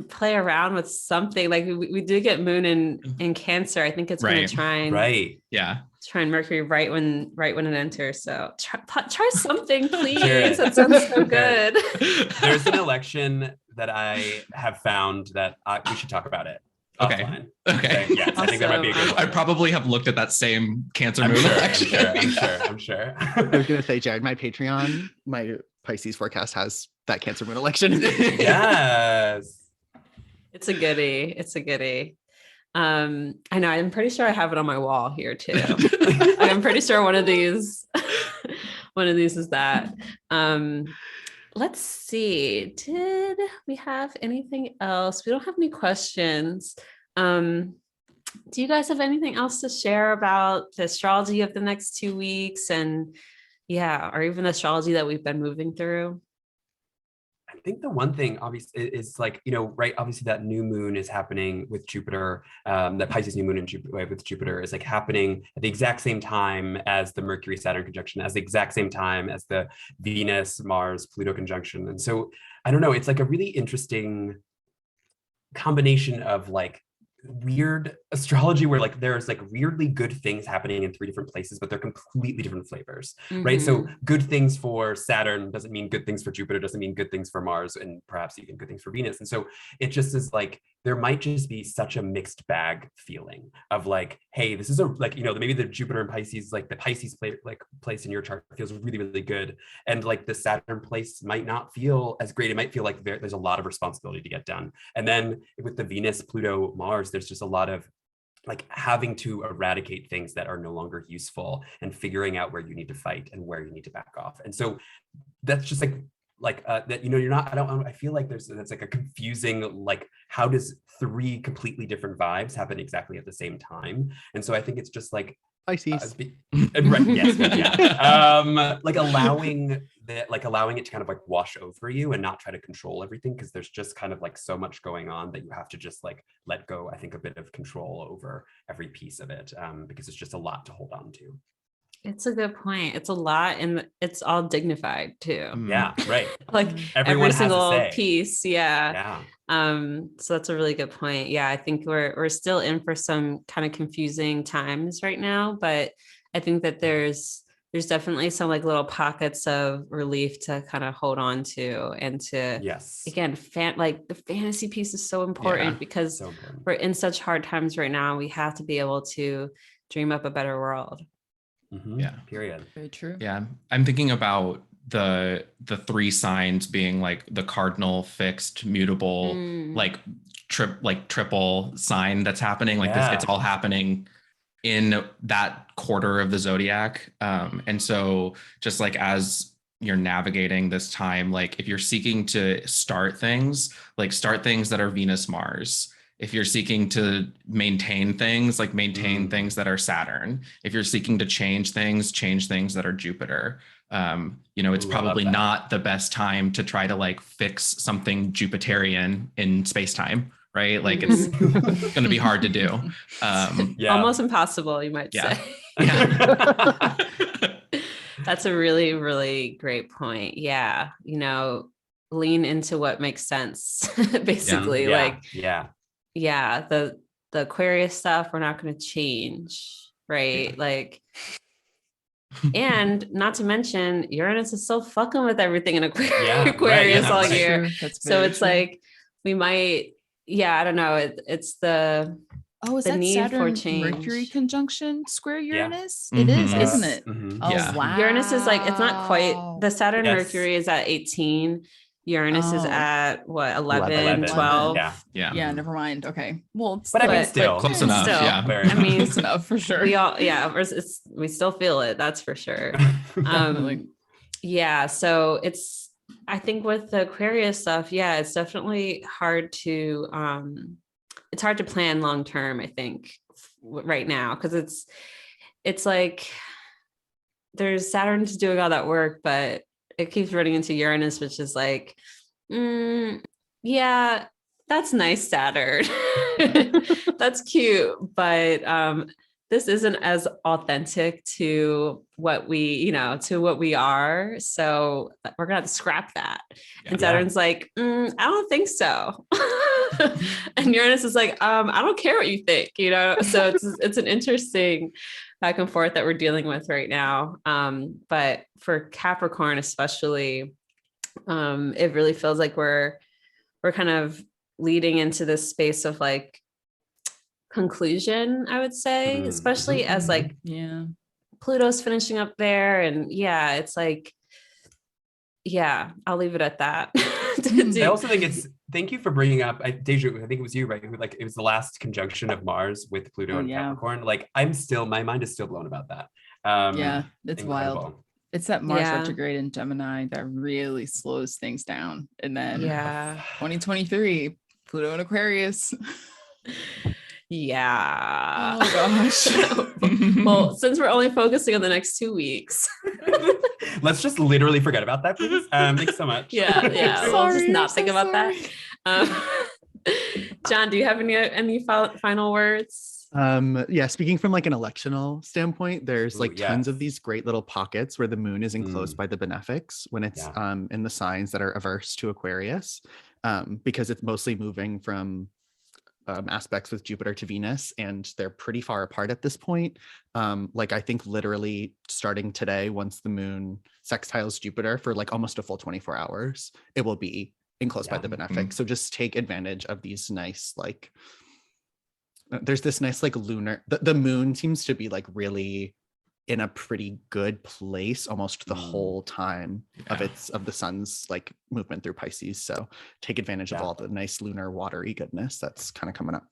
play around with something. Like we do get moon in Cancer. I think it's going to try and Mercury right when it enters. So try something, please. Sure. That sounds so good. There's an election that I have found that we should talk about it. Okay. Offline. Okay. Yes, I think that might be a good one. I probably have looked at that same Cancer moon election. I'm sure. I was going to say, Jared, my Patreon, my Pisces forecast has that Cancer moon election. Yes. It's a goodie. I know. I'm pretty sure I have it on my wall here too. I'm pretty sure one of these is that. Let's see. Did we have anything else? We don't have any questions. Do you guys have anything else to share about the astrology of the next 2 weeks, and or even the astrology that we've been moving through? I think the one thing obviously is like, obviously that new moon is happening with Jupiter, that Pisces new moon with Jupiter is like happening at the exact same time as the Mercury Saturn conjunction, as the exact same time as the Venus Mars Pluto conjunction. And so I don't know, it's like a really interesting combination of like weird astrology where like there's like weirdly good things happening in 3 different places, but they're completely different flavors, right? So good things for Saturn doesn't mean good things for Jupiter, doesn't mean good things for Mars, and perhaps even good things for Venus. And so it just is like, there might just be such a mixed bag feeling of like, hey, this is maybe the Jupiter and Pisces, like the Pisces place in your chart feels really, really good. And like the Saturn place might not feel as great. It might feel like there's a lot of responsibility to get done. And then with the Venus, Pluto, Mars, there's just a lot of like having to eradicate things that are no longer useful and figuring out where you need to fight and where you need to back off. And so that's just I feel like that's like a confusing, like, how does 3 completely different vibes happen exactly at the same time? And so I think it's just like Pisces. Right, yes, yeah. Like allowing it to kind of like wash over you and not try to control everything, because there's just kind of like so much going on that you have to just like let go, I think, a bit of control over every piece of it, because it's just a lot to hold on to. It's a good point. It's a lot, and it's all dignified too. Yeah, right. Like every single piece. Yeah. So that's a really good point. Yeah, I think we're still in for some kind of confusing times right now, but I think that there's definitely some like little pockets of relief to kind of hold on to, and to again, like the fantasy piece is so important, because we're in such hard times right now. We have to be able to dream up a better world. Yeah. Period. Very true. Yeah. I'm thinking about the 3 signs being like the cardinal, fixed, mutable, like triple sign that's happening. Like this, it's all happening in that quarter of the zodiac. And so just like as you're navigating this time, like if you're seeking to start things that are Venus, Mars. If you're seeking to maintain things, like maintain things that are Saturn. If you're seeking to change things that are Jupiter. It's probably not the best time to try to like fix something Jupiterian in space-time, right? Like it's going to be hard to do. Almost impossible, you might say. Yeah. That's a really, really great point. Yeah. Lean into what makes sense, basically. The Aquarius stuff, we're not going to change, right? Like, and not to mention Uranus is still fucking with everything in Aquarius all year. So it's true. Like, we might, I don't know. It's the that need Saturn for change. Mercury conjunction square Uranus? It is, isn't it? Wow. Uranus is like, it's not quite, the Saturn Mercury is at 18. Uranus is Oh. at what, 11, 11, 12? Yeah. Yeah, never mind. Okay. Well, But I mean, But- still. Close enough. Still. Yeah. Very I mean, close enough for sure. we all, yeah, we still feel it. That's for sure. Definitely. Yeah. So I think with the Aquarius stuff, yeah, it's definitely hard to plan long-term, I think right now. Cause it's like there's Saturn's doing all that work, but it keeps running into Uranus, which is like, yeah, that's nice, Saturn. That's cute, but this isn't as authentic to what we are. So we're gonna have to scrap that. And Saturn's like, I don't think so. And Uranus is like, I don't care what you think, So it's an interesting back and forth that we're dealing with right now. But for Capricorn especially, it really feels like we're kind of leading into this space of like conclusion, I would say, especially as like Pluto's finishing up there. And yeah, it's like, yeah, I'll leave it at that. I also think thank you for bringing up, Deja, I think it was you, right? Who, like, it was the last conjunction of Mars with Pluto and Capricorn. Like, my mind is still blown about that. Yeah, it's incredible. wild. It's that Mars retrograde in Gemini that really slows things down. And then 2023, Pluto in Aquarius. Yeah. Oh gosh. Well, since we're only focusing on the next 2 weeks, let's just literally forget about that, please. Thanks so much. Yeah. We'll just not think about sorry. that. John, do you have any final words? Yeah, speaking from like an electional standpoint, there's like tons of these great little pockets where the moon is enclosed by the benefics when it's in the signs that are averse to Aquarius, because it's mostly moving from aspects with Jupiter to Venus, and they're pretty far apart at this point. Like I think literally starting today, once the moon sextiles Jupiter for like almost a full 24 hours, it will be enclosed by the benefic. So just take advantage of these nice, like, there's this nice like lunar, the moon seems to be like really in a pretty good place almost the whole time of the sun's like movement through Pisces. So take advantage of all the nice lunar watery goodness that's kind of coming up.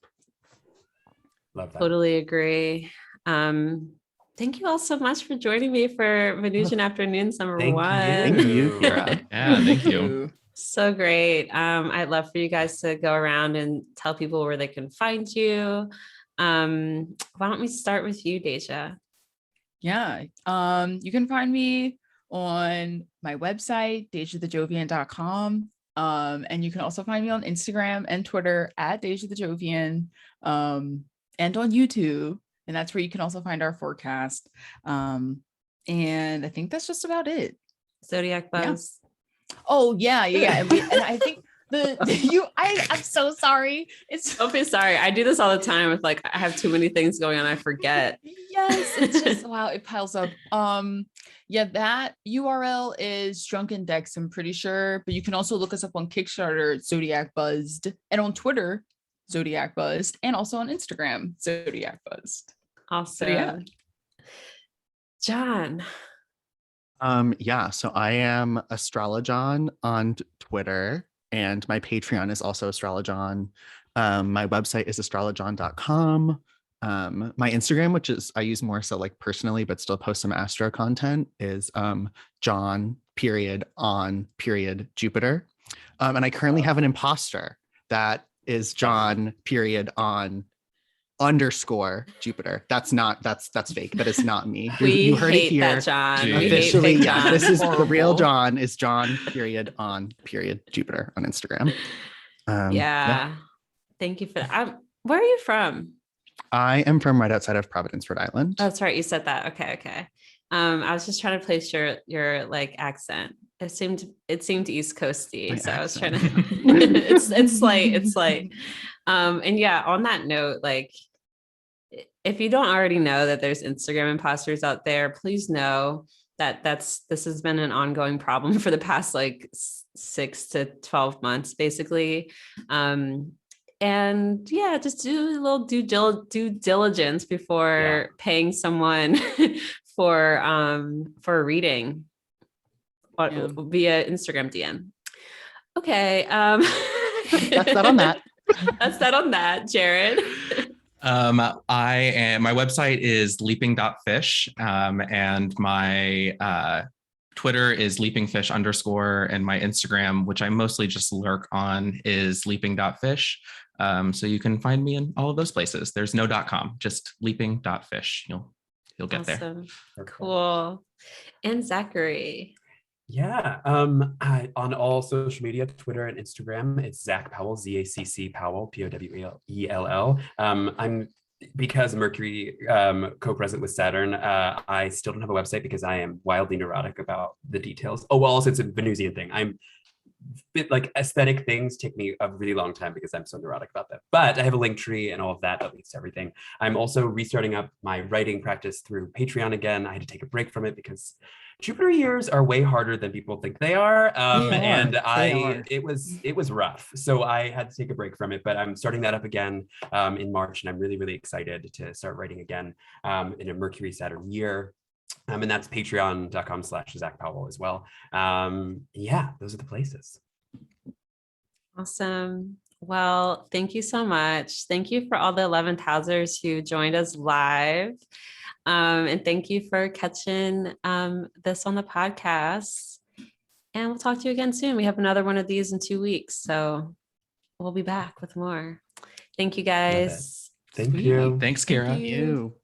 Love that. Totally agree. Thank you all so much for joining me for Venusian Afternoons number 1. Thank you, Kirah. Yeah, thank you. So great. I'd love for you guys to go around and tell people where they can find you. Why don't we start with you, Deja? Yeah. You can find me on my website, dejathejovian.com. And you can also find me on Instagram and Twitter at dejathejovian, and on YouTube. And that's where you can also find our forecast. And I think that's just about it. Zodiac Buzz. Oh yeah. And I think I'm so sorry. Don't be sorry. I do this all the time with like, I have too many things going on. I forget. Yes, it's just wow, it piles up. Yeah, that URL is Drunken Decks, I'm pretty sure, but you can also look us up on Kickstarter, Zodiac Buzzed, and on Twitter, Zodiac Buzzed, and also on Instagram, Zodiac Buzzed. Awesome. So, yeah. John. So I am Astrolojohn on Twitter, and my Patreon is also Astrolojohn. My website is astrolojohn.com. My Instagram, which is I use more so like personally, but still post some astro content, is John on Jupiter. And I currently have an imposter that is John on _ Jupiter. That's fake. That is not me. You heard it here. That, John. Officially, John. This is the real John is John on Jupiter on Instagram. Thank you for that. Where are you from? I am from right outside of Providence, Rhode Island. Oh, that's right. You said that. Okay. I was just trying to place your like accent. It seemed East Coasty. So I was trying to it's slight. And yeah, on that note, like if you don't already know that there's Instagram imposters out there, please know that this has been an ongoing problem for the past like 6 to 12 months, basically. And yeah, just do a little due diligence before paying someone for a reading via Instagram DM. Okay. That's that on that. That's that on that, Jared. My website is leaping.fish, and my Twitter is leapingfish_, and my Instagram, which I mostly just lurk on, is leaping.fish. So you can find me in all of those places. There's no .com, just leaping.fish. You'll get there. Cool. And Zachary. Yeah, on all social media, Twitter and Instagram, it's Zach Powell, ZACC Powell, POWELL. Because Mercury co-present with Saturn, I still don't have a website because I am wildly neurotic about the details. Oh, well, also it's a Venusian thing. Like aesthetic things take me a really long time because I'm so neurotic about that. But I have a link tree and all of that leads to everything. I'm also restarting up my writing practice through Patreon again. I had to take a break from it because Jupiter years are way harder than people think they are. It was rough. So I had to take a break from it, but I'm starting that up again in March. And I'm really, really excited to start writing again in a Mercury Saturn year. And that's patreon.com/Zach Powell as well. Yeah, those are the places. Awesome. Well, thank you so much. Thank you for all the 11th Housers who joined us live. And thank you for catching this on the podcast. And we'll talk to you again soon. We have another one of these in 2 weeks. So we'll be back with more. Thank you guys. Thank you. Thanks, Kirah. Thank you.